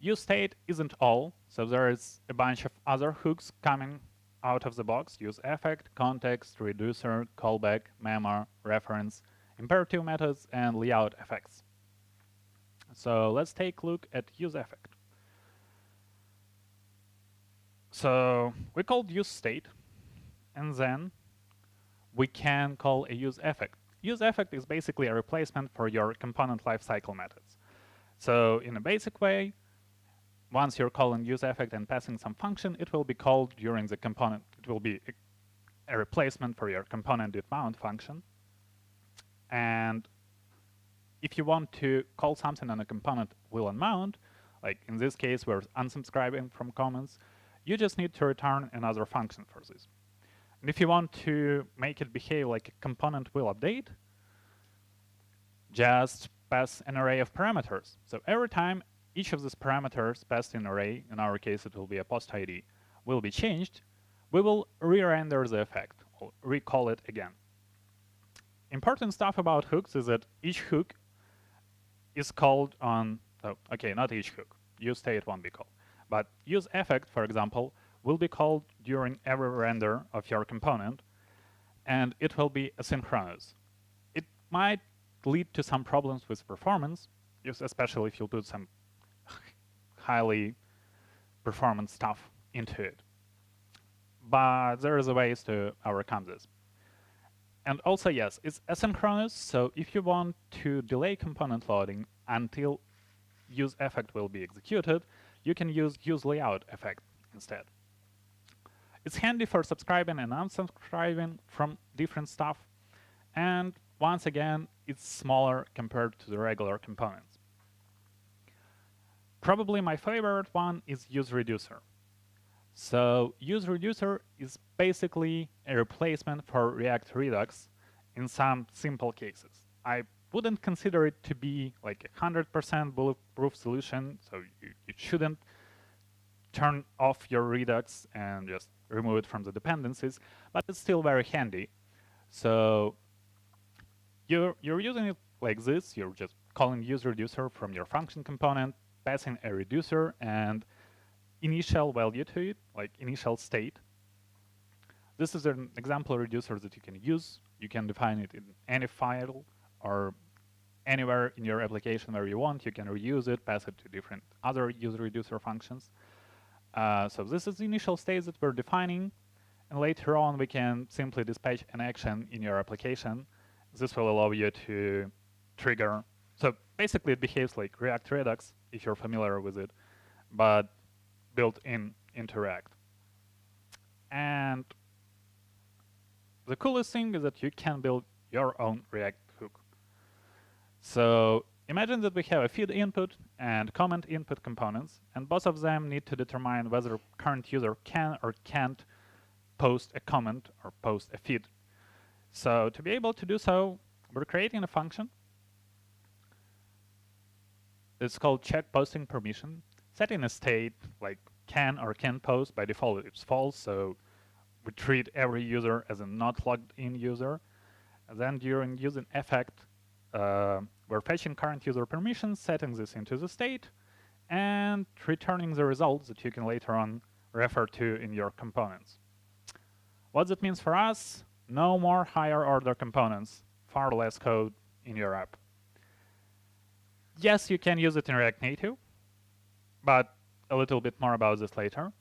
useState isn't all, so there is a bunch of other hooks coming out of the box. useEffect, context, reducer, callback, memo, reference, imperative methods, and layout effects. So let's take a look at useEffect. So we called useState, and then we can call a useEffect. useEffect is basically a replacement for your component lifecycle methods. So in a basic way, once you're calling useEffect and passing some function, it will be called during the component. It will be a replacement for your component.mount function. And if you want to call something on a component will and mount, like in this case we're unsubscribing from comments, you just need to return another function for this. And if you want to make it behave like a component will update, just pass an array of parameters. So every time each of these parameters passed in array, in our case it will be a post ID, will be changed, we will re-render the effect, or recall it again. Important stuff about hooks is that each hook is called on, okay, not each hook, useState won't be called, but useEffect, for example, will be called during every render of your component, and it will be asynchronous. It might lead to some problems with performance, especially if you put some highly performance stuff into it. But there is a ways to overcome this. And also, yes, it's asynchronous, so if you want to delay component loading until useEffect will be executed, you can use useLayout effect instead. It's handy for subscribing and unsubscribing from different stuff, and once again, it's smaller compared to the regular components. Probably my favorite one is useReducer. So useReducer is basically a replacement for React Redux in some simple cases. I wouldn't consider it to be like 100% bulletproof solution, so you shouldn't turn off your Redux and just remove it from the dependencies, but it's still very handy. So you're using it like this, you're just calling useReducer from your function component, passing a reducer and initial value to it, like initial state. This is an example reducer that you can use. You can define it in any file or anywhere in your application where you want. You can reuse it, pass it to different other useReducer functions. So this is the initial state that we're defining, and later on we can simply dispatch an action in your application. This will allow you to trigger. So basically it behaves like React Redux, if you're familiar with it, but built into React. And the coolest thing is that you can build your own React hook. So imagine that we have a feed input and comment input components, and both of them need to determine whether current user can or can't post a comment or post a feed. So to be able to do so, we're creating a function. It's called check posting permission, setting a state like can or can't post. By default, it's false, so we treat every user as a not logged in user. And then during using effect, we're fetching current user permissions, setting this into the state, and returning the results that you can later on refer to in your components. What that means for us, no more higher order components, far less code in your app. Yes, you can use it in React Native, but a little bit more about this later.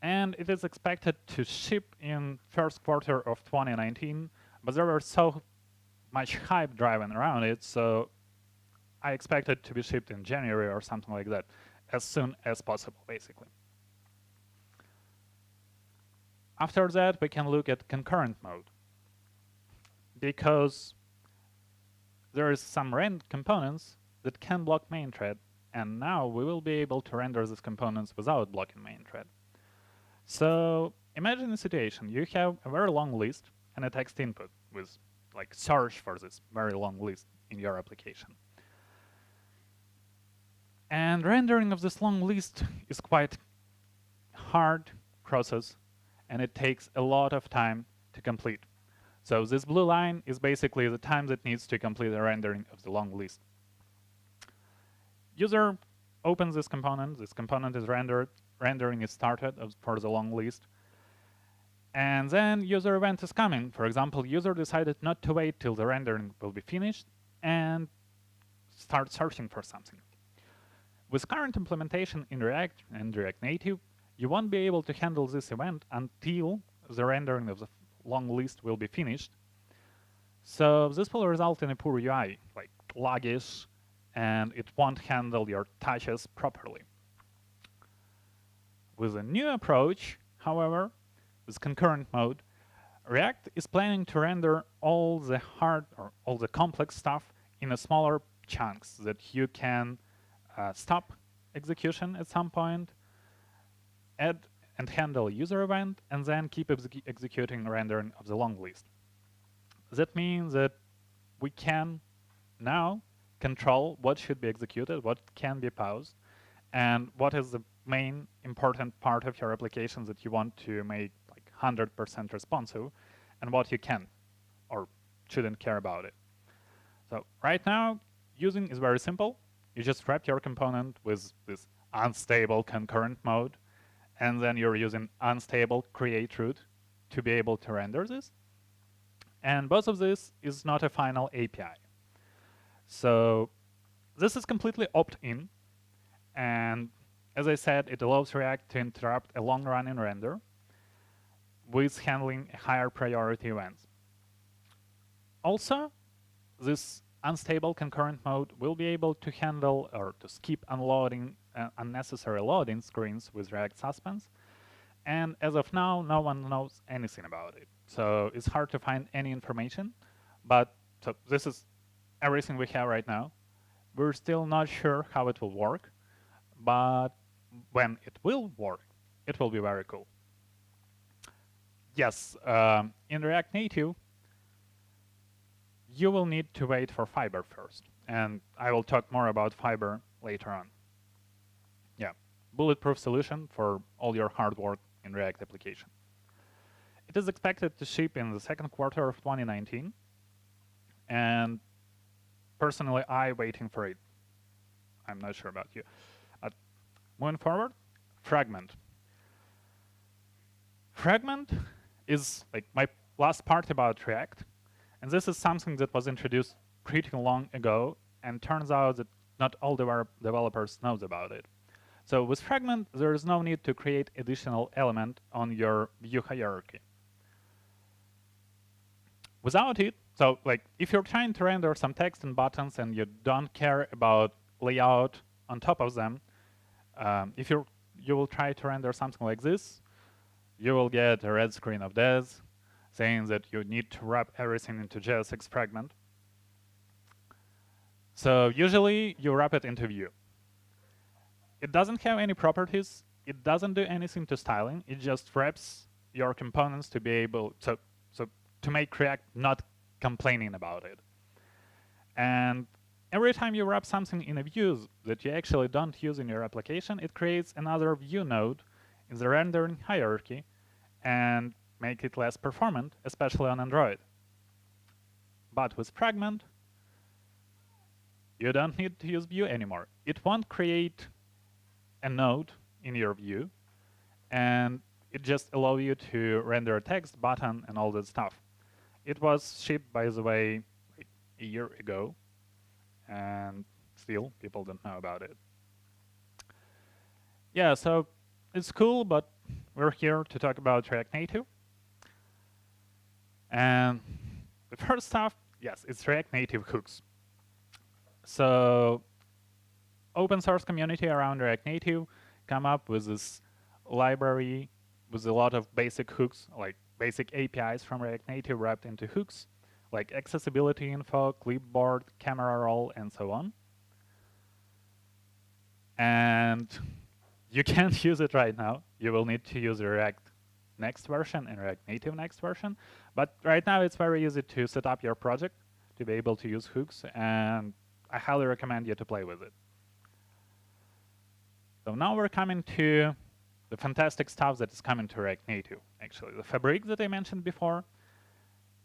And it is expected to ship in first quarter of 2019, but there was so much hype driving around it, so I expect it to be shipped in January or something like that, as soon as possible, basically. After that, we can look at concurrent mode, because there is some rend components that can block main thread, and now we will be able to render these components without blocking main thread. So imagine a situation. You have a very long list and a text input with like search for this very long list in your application. And rendering of this long list is quite hard process, and it takes a lot of time to complete. So this blue line is basically the time that needs to complete the rendering of the long list. User opens this component is rendered, rendering is started for the long list, and then user event is coming. For example, user decided not to wait till the rendering will be finished and start searching for something. With current implementation in React and React Native, you won't be able to handle this event until the rendering of the long list will be finished. So this will result in a poor UI, like laggish, and it won't handle your touches properly. With a new approach, however, with concurrent mode, React is planning to render all the hard or all the complex stuff in a smaller chunks that you can stop execution at some point, add and handle user event, and then keep executing rendering of the long list. That means that we can now control what should be executed, what can be paused, and what is the main important part of your application that you want to make like 100% responsive, and what you can or shouldn't care about it. So right now, using is very simple. You just wrap your component with this unstable concurrent mode, and then you're using unstable create root to be able to render this. And both of this is not a final API. So this is completely opt-in, and as I said, it allows React to interrupt a long-running render with handling higher priority events. Also, this unstable concurrent mode will be able to handle or to skip unloading unnecessary loading screens with React Suspense. And as of now, no one knows anything about it. So it's hard to find any information, but so this is everything we have right now. We're still not sure how it will work, but when it will work, it will be very cool. Yes, in React Native, you will need to wait for Fiber first, and I will talk more about Fiber later on. Yeah, bulletproof solution for all your hard work in React application. It is expected to ship in the second quarter of 2019, and personally, I'm waiting for it. I'm not sure about you. Moving forward, Fragment. Fragment is like my last part about React, and this is something that was introduced pretty long ago, and turns out that not all developers knows about it. So with Fragment, there is no need to create additional element on your view hierarchy. Without it, so like if you're trying to render some text and buttons and you don't care about layout on top of them, if you will try to render something like this, you will get a red screen of death saying that you need to wrap everything into JSX fragment. So usually you wrap it into view. It doesn't have any properties. It doesn't do anything to styling. It just wraps your components to be able to make React not complaining about it. And every time you wrap something in a view that you actually don't use in your application, it creates another view node in the rendering hierarchy and make it less performant, especially on Android. But with Fragment, you don't need to use view anymore. It won't create a node in your view, and it just allows you to render a text, button, and all that stuff. It was shipped, by the way, like a year ago, and still people don't know about it. Yeah, so it's cool, but we're here to talk about React Native. And the first stuff, yes, it's React Native hooks. So open source community around React Native come up with this library with a lot of basic hooks, like basic APIs from React Native wrapped into hooks, like accessibility info, clipboard, camera roll, and so on. And you can't use it right now. You will need to use React Next version and React Native Next version. But right now, it's very easy to set up your project to be able to use hooks, and I highly recommend you to play with it. So now we're coming to the fantastic stuff that is coming to React Native, actually. The Fabric that I mentioned before,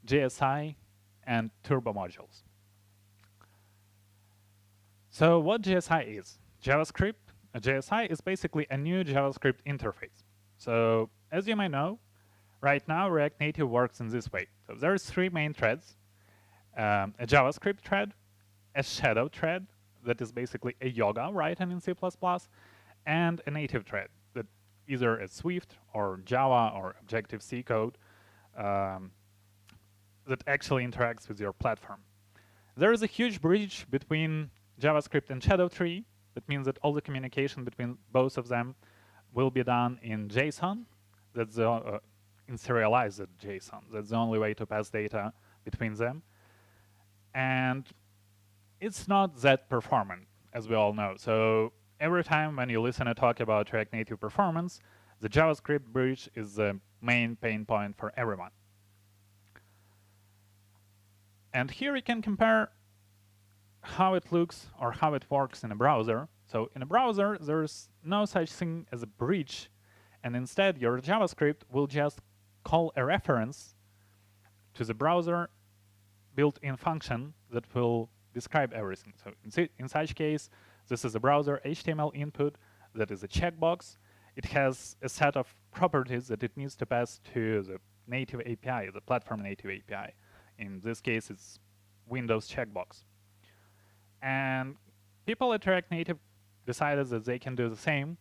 GSI, and Turbo modules. So what GSI is? JavaScript. A GSI is basically a new JavaScript interface. So as you may know, right now React Native works in this way. So there's three main threads: a JavaScript thread, a shadow thread that is basically a yoga written in C++, and a native thread that either is Swift or Java or Objective-C code that actually interacts with your platform. There is a huge bridge between JavaScript and shadow tree. That means that all the communication between both of them will be done in JSON. That's in serialized JSON. That's the only way to pass data between them. And it's not that performant, as we all know. So every time when you listen to talk about React Native performance, the JavaScript bridge is the main pain point for everyone. And here you can compare how it looks or how it works in a browser. So in a browser, there's no such thing as a bridge, and instead your JavaScript will just call a reference to the browser built-in function that will describe everything. So in such case, this is a browser HTML input that is a checkbox. It has a set of properties that it needs to pass to the native API, the platform native API. In this case, it's Windows checkbox. And people at React Native decided that they can do the same,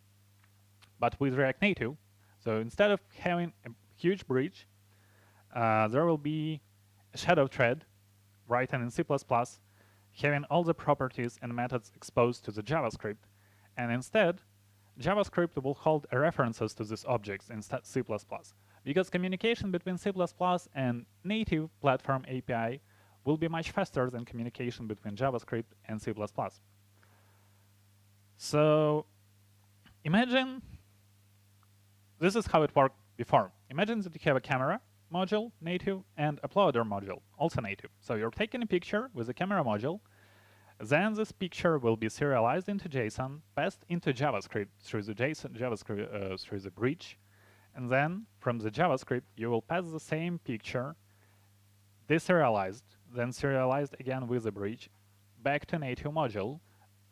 but with React Native. So instead of having a huge bridge, there will be a shadow thread written in C++, having all the properties and methods exposed to the JavaScript. And instead, JavaScript will hold references to these objects in C++. Because communication between C++ and native platform API will be much faster than communication between JavaScript and C++. So imagine this is how it worked before. Imagine that you have a camera module, native, and uploader module, also native. So you're taking a picture with a camera module. Then this picture will be serialized into JSON, passed into JavaScript through the through the bridge. And then from the JavaScript, you will pass the same picture deserialized, then serialized again with the bridge, back to native module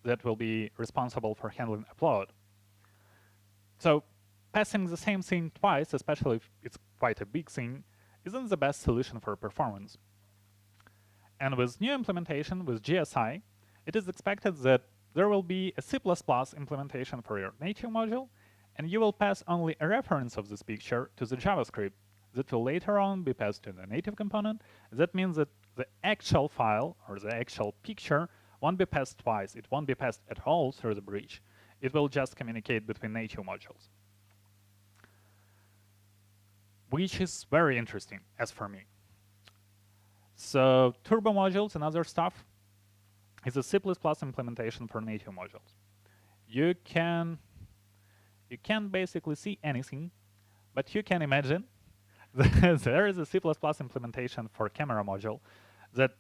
that will be responsible for handling upload. So passing the same thing twice, especially if it's quite a big thing, isn't the best solution for performance. And with new implementation, with GSI, it is expected that there will be a C++ implementation for your native module, and you will pass only a reference of this picture to the JavaScript that will later on be passed to the native component. That means that the actual file or the actual picture won't be passed twice. It won't be passed at all through the bridge. It will just communicate between native modules, which is very interesting, as for me. So turbo modules and other stuff is a C++ implementation for native modules. You can basically see anything, but you can imagine that there is a C++ implementation for camera module that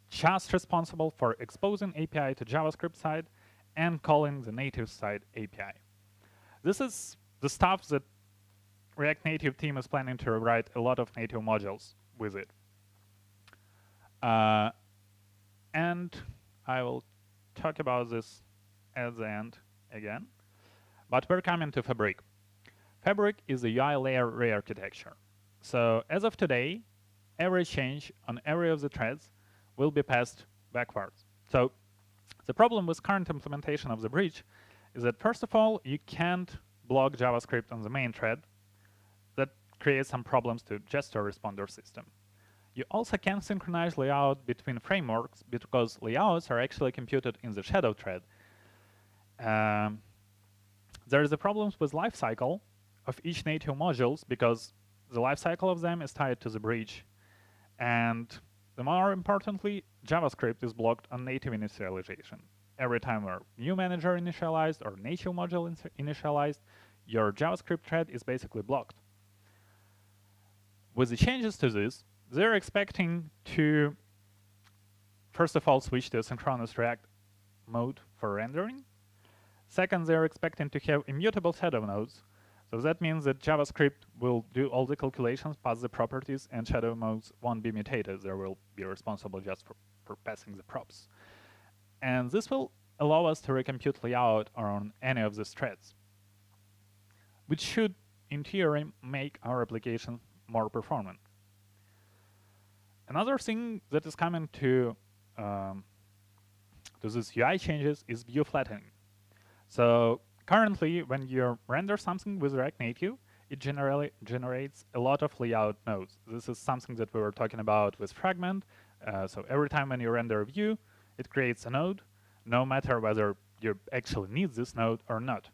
just responsible for exposing API to JavaScript side and calling the native side API. This is the stuff that React Native team is planning to write a lot of native modules with it. And I will talk about this at the end again. But we're coming to Fabric. Fabric is a UI layer re-architecture. So as of today, every change on every of the threads will be passed backwards. So the problem with current implementation of the bridge is that, first of all, you can't block JavaScript on the main thread. That creates some problems to gesture responder system. You also can't synchronize layout between frameworks because layouts are actually computed in the shadow thread. There is a problems with lifecycle of each native modules because the lifecycle of them is tied to the bridge. And the more importantly, JavaScript is blocked on native initialization. Every time a new manager initialized or native module initialized, your JavaScript thread is basically blocked. With the changes to this, they're expecting to, first of all, switch to asynchronous React mode for rendering. Second, they're expecting to have immutable set of nodes. So that means that JavaScript will do all the calculations, pass the properties, and shadow modes won't be mutated. They will be responsible just for passing the props. And this will allow us to recompute layout on any of these threads, which should, in theory, make our application more performant. Another thing that is coming to these UI changes is view flattening. So currently, when you render something with React Native, it generally generates a lot of layout nodes. This is something that we were talking about with Fragment. So every time when you render a view, it creates a node, no matter whether you actually need this node or not.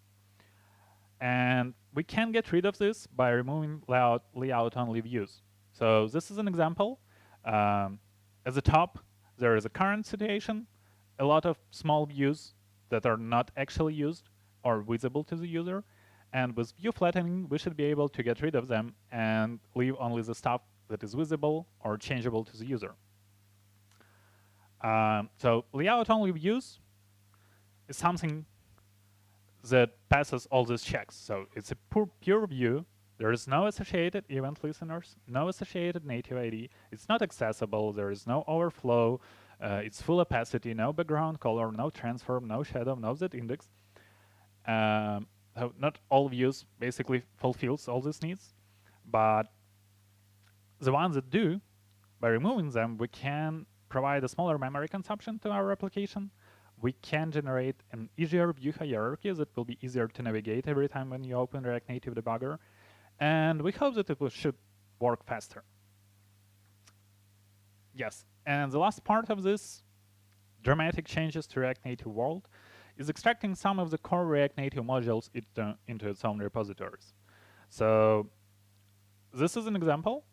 And we can get rid of this by removing layout-only views. So this is an example. At the top, there is a current situation, a lot of small views that are not actually used or visible to the user. And with view flattening, we should be able to get rid of them and leave only the stuff that is visible or changeable to the user. So layout-only views is something that passes all these checks. So it's a pure view. There is no associated event listeners, no associated native ID. It's not accessible. There is no overflow. It's full opacity, no background color, no transform, no shadow, no z-index. So not all views basically fulfills all these needs, but the ones that do, by removing them, we can provide a smaller memory consumption to our application. We can generate an easier view hierarchy that will be easier to navigate every time when you open React Native Debugger. And we hope that it should work faster. Yes, and the last part of this dramatic changes to React Native world is extracting some of the core React Native modules into its own repositories. So this is an example.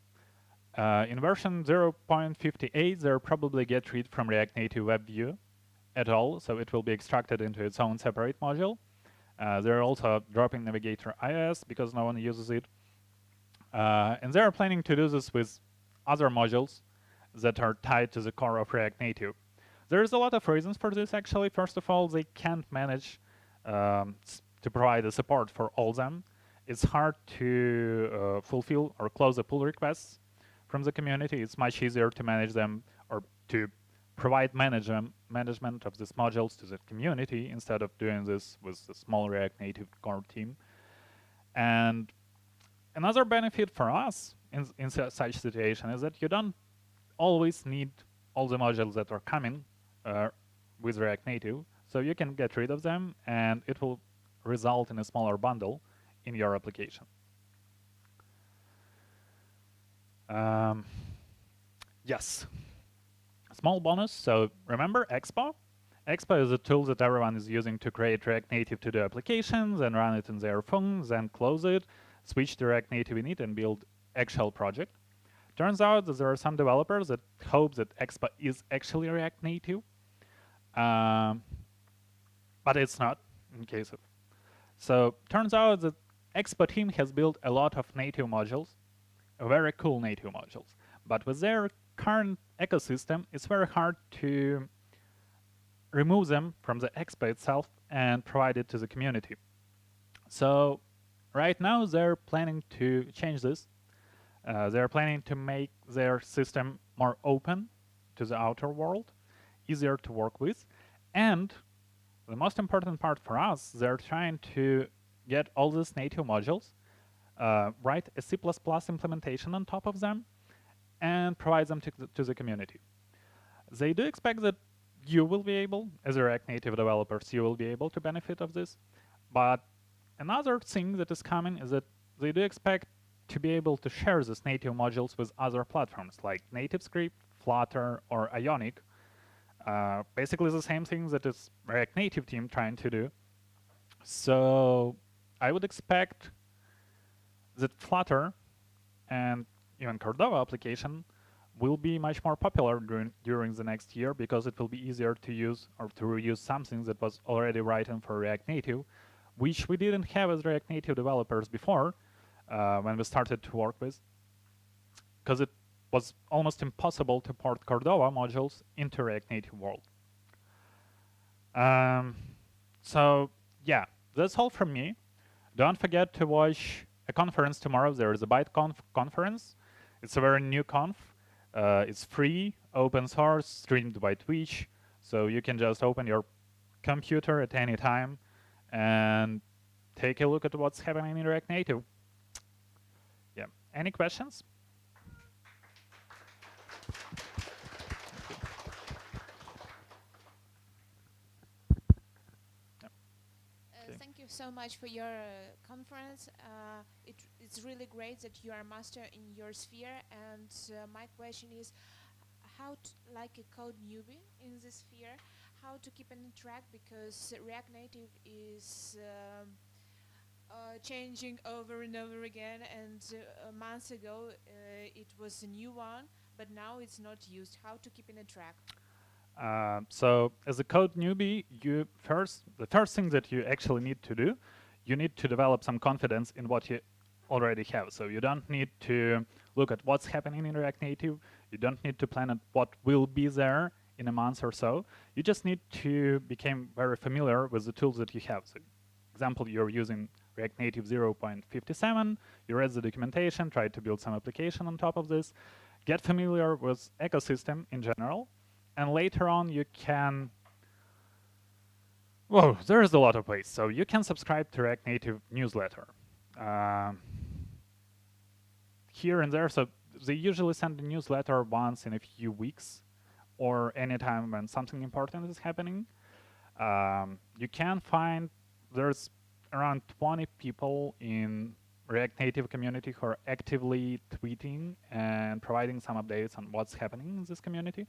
In version 0.58, they'll probably get rid from React Native Web View at all, so it will be extracted into its own separate module. They're also dropping Navigator IIS because no one uses it. And they're planning to do this with other modules that are tied to the core of React Native. There's a lot of reasons for this, actually. First of all, they can't manage to provide the support for all of them. It's hard to fulfill or close the pull requests from the community. It's much easier to manage them or to provide management of these modules to the community instead of doing this with the small React Native core team. And another benefit for us in such situation is that you don't always need all the modules that are coming with React Native. So you can get rid of them, and it will result in a smaller bundle in your application. Yes. Small bonus. So remember Expo? Expo is a tool that everyone is using to create React Native to the applications and run it in their phones, then close it, switch to React Native in it, and build actual project. Turns out that there are some developers that hope that Expo is actually React Native, but it's not in case of. So turns out that Expo team has built a lot of native modules, very cool native modules, but with their current ecosystem, it's very hard to remove them from the Expo itself and provide it to the community. So right now they're planning to change this. They're planning to make their system more open to the outer world, easier to work with, and the most important part for us, they're trying to get all these native modules, write a C++ implementation on top of them, and provide them to the community. They do expect that you will be able, as a React Native developers, you will be able to benefit of this. But another thing that is coming is that they do expect to be able to share these native modules with other platforms like NativeScript, Flutter, or Ionic. Basically the same thing that is React Native team trying to do. So I would expect that Flutter and even Cordova application will be much more popular during the next year because it will be easier to use or to reuse something that was already written for React Native, which we didn't have as React Native developers before when we started to work with, because it was almost impossible to port Cordova modules into React Native world. So yeah, that's all from me. Don't forget to watch a conference tomorrow. There is a ByteConf conference. It's a very new conf. It's free, open source, streamed by Twitch. So you can just open your computer at any time and take a look at what's happening in React Native. Yeah. Any questions? Thank you so much for your conference. It's really great that you are master in your sphere. And my question is, how to, like a code newbie in this sphere, how to keep on track, because React Native is changing over and over again. And months ago, it was a new one, but now it's not used. How to keep in a track? So as a code newbie, the first thing that you actually need to do, you need to develop some confidence in what you already have. So you don't need to look at what's happening in React Native. You don't need to plan at what will be there in a month or so. You just need to become very familiar with the tools that you have. So, example, you're using React Native 0.57. You read the documentation, try to build some application on top of this. Get familiar with ecosystem in general. And later on, you can, whoa, there's a lot of ways. So you can subscribe to React Native newsletter. Here and there, so they usually send a newsletter once in a few weeks or anytime when something important is happening. You can find, there's around 20 people in React Native community who are actively tweeting and providing some updates on what's happening in this community.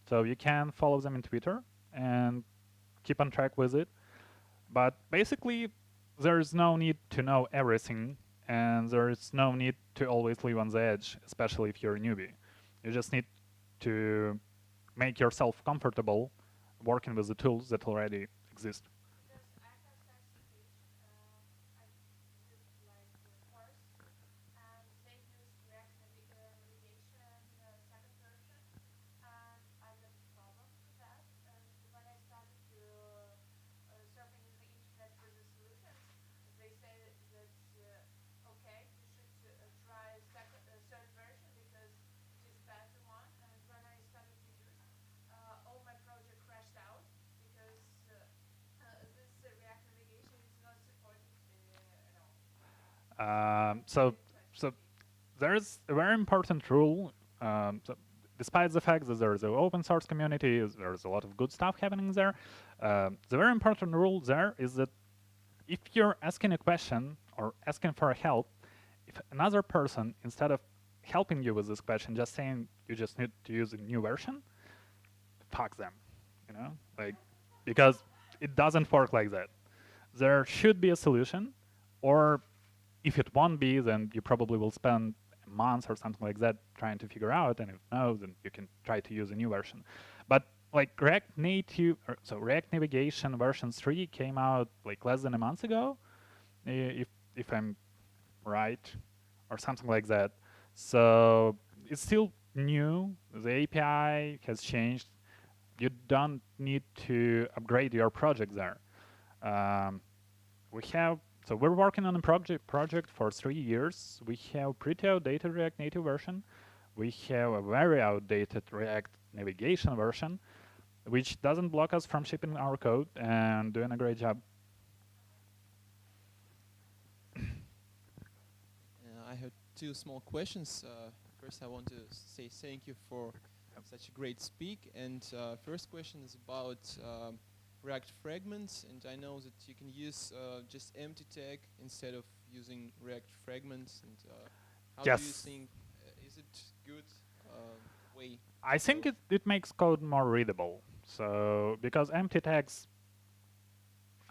So you can follow them in Twitter and keep on track with it. But basically, there's no need to know everything, and there's no need to always live on the edge, especially if you're a newbie. You just need to make yourself comfortable working with the tools that already exist. So there's a very important rule. So despite the fact that there's an open source community, there's a lot of good stuff happening there. The very important rule there is that if you're asking a question or asking for help, if another person, instead of helping you with this question, just saying you just need to use a new version, fuck them, you know, like, because it doesn't work like that. There should be a solution, or if it won't be, then you probably will spend a month or something like that trying to figure out, and if no, then you can try to use a new version. But like React Native, so React Navigation version 3 came out like less than a month ago, if I'm right, or something like that. So it's still new. The API has changed. You don't need to upgrade your project there. So we're working on a project for 3 years. We have pretty outdated React Native version. We have a very outdated React Navigation version, which doesn't block us from shipping our code and doing a great job. I have two small questions. First, I want to say thank you for such a great speak. And first question is about React fragments. And I know that you can use just empty tag instead of using React fragments. And how do you think, is it good way? I think it makes code more readable. So, because empty tags,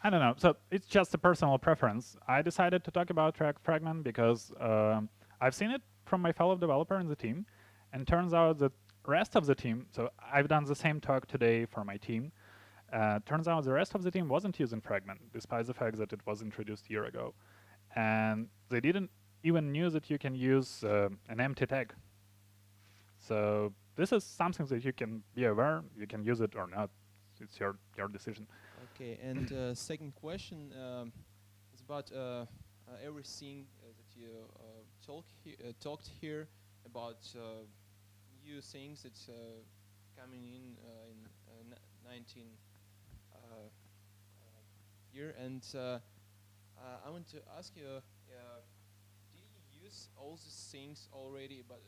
I don't know. So it's just a personal preference. I decided to talk about React fragment because I've seen it from my fellow developer in the team, and turns out that rest of the team, so I've done the same talk today for my team, turns out the rest of the team wasn't using fragment, despite the fact that it was introduced a year ago. And they didn't even knew that you can use an empty tag. So this is something that you can be aware, you can use it or not. It's your decision. Okay, and second question is about everything that you talked here about new things that's coming in 19 year. And I want to ask you, did you use all these things already? But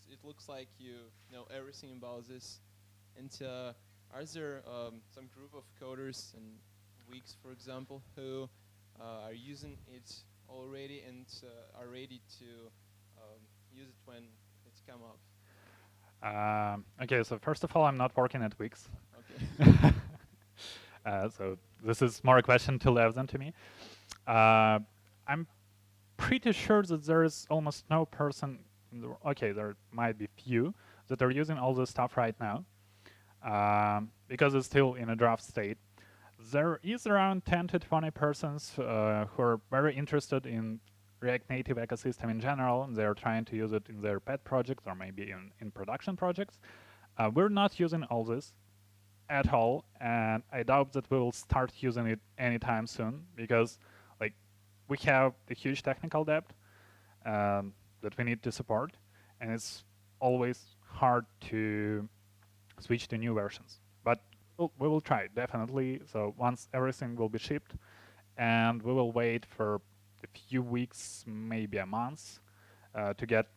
it looks like you know everything about this. And are there some group of coders in Wix, for example, who are using it already and are ready to use it when it's come up? Okay, so first of all, I'm not working at Wix. Okay. So this is more a question to Lev than to me. I'm pretty sure that there is almost no person in the world. Okay, there might be few that are using all this stuff right now. Because it's still in a draft state. There is around 10 to 20 persons who are very interested in React Native ecosystem in general, and they're trying to use it in their pet projects or maybe in production projects. We're not using all this at all, and I doubt that we will start using it anytime soon because like we have a huge technical debt that we need to support, and it's always hard to switch to new versions. But we will try, definitely. So once everything will be shipped, and we will wait for a few weeks, maybe a month, to get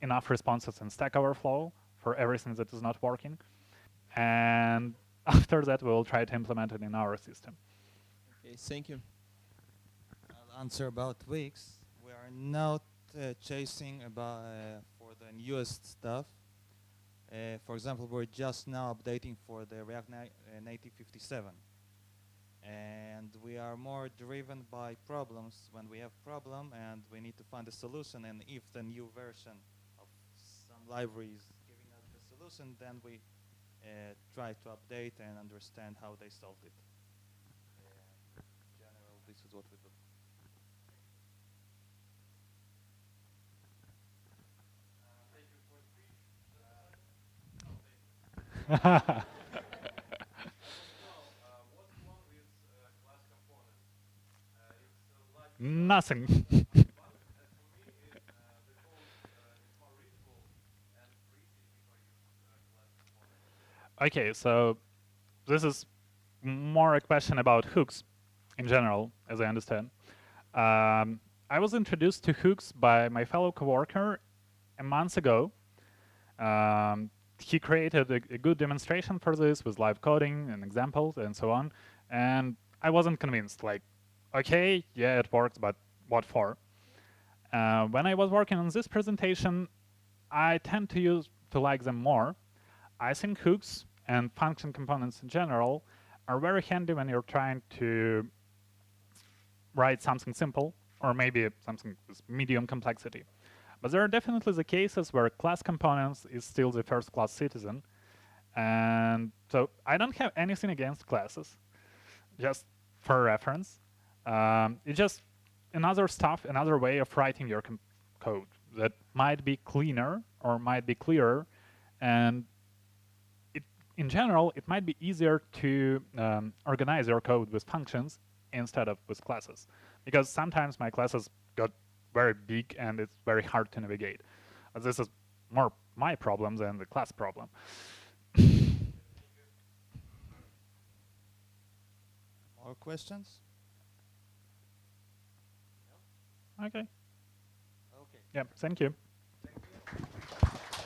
enough responses in Stack Overflow for everything that is not working. And after that, we will try to implement it in our system. Okay, thank you. I'll answer about Wix. We are not chasing about for the newest stuff. For example, we're just now updating for the React Native 57. And we are more driven by problems. When we have problem and we need to find a solution, and if the new version of some library is giving us the solution, then we try to update and understand how they solved it. In general, this is what we do. Nothing. Okay, so this is more a question about hooks in general, as I understand. I was introduced to hooks by my fellow coworker a month ago. He created a good demonstration for this with live coding and examples and so on. And I wasn't convinced, like, okay, yeah, it works, but what for? When I was working on this presentation, I tend to like them more. I think hooks and function components in general are very handy when you're trying to write something simple, or maybe something with medium complexity. But there are definitely the cases where class components is still the first-class citizen. And so I don't have anything against classes, just for reference. It's just another way of writing your code that might be cleaner or might be clearer. And in general, it might be easier to organize your code with functions instead of with classes. Because sometimes my classes got very big and it's very hard to navigate. This is more my problem than the class problem. More questions? Okay. Okay. Yeah, thank you. Thank you.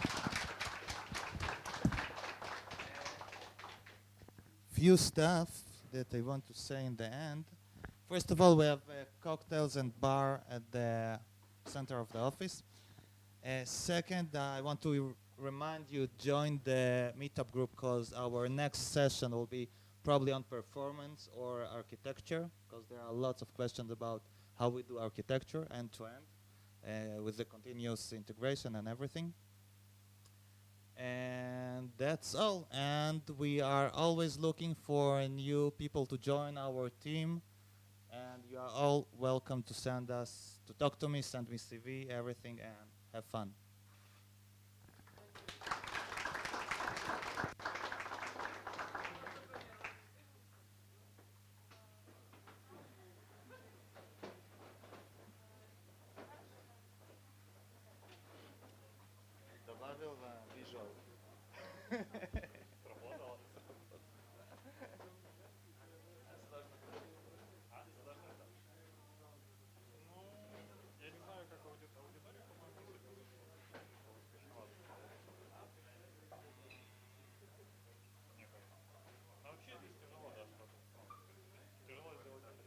few stuff that I want to say in the end. First of all, we have cocktails and bar at the center of the office. Second, I want to remind you, join the meetup group because our next session will be probably on performance or architecture, because there are lots of questions about how we do architecture end to end with the continuous integration and everything. And that's all. And we are always looking for new people to join our team. And you are all welcome to to talk to me, send me CV, everything, and have fun. Добавил visual. Я не знаю, как аудитория, по-моему, успешновато. Но вообще здесь тяжело, да, что-то. Тяжело сделать это.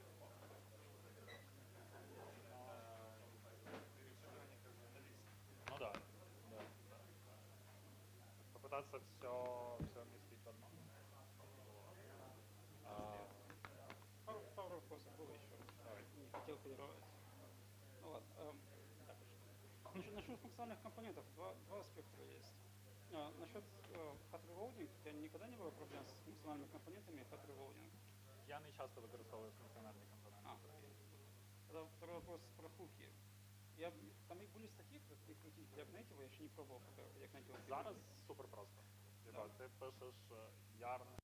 Ну да. Попытаться все вместить в одно. Пару вопросов было еще. Не хотел прерывать. Ну ладно. Так уж. Насчет функциональных компонентов два аспекта есть. Насчет hot reloading, у тебя никогда не было проблем с функциональными компонентами hot reloading? Я не часто використовую функціональні компоненти. Тогда второй вопрос про хуки. Там и были статьи, как их крутить в React Native, я еще не пробовал пока React Native. Зараз супер просто. Ти пишеш yarn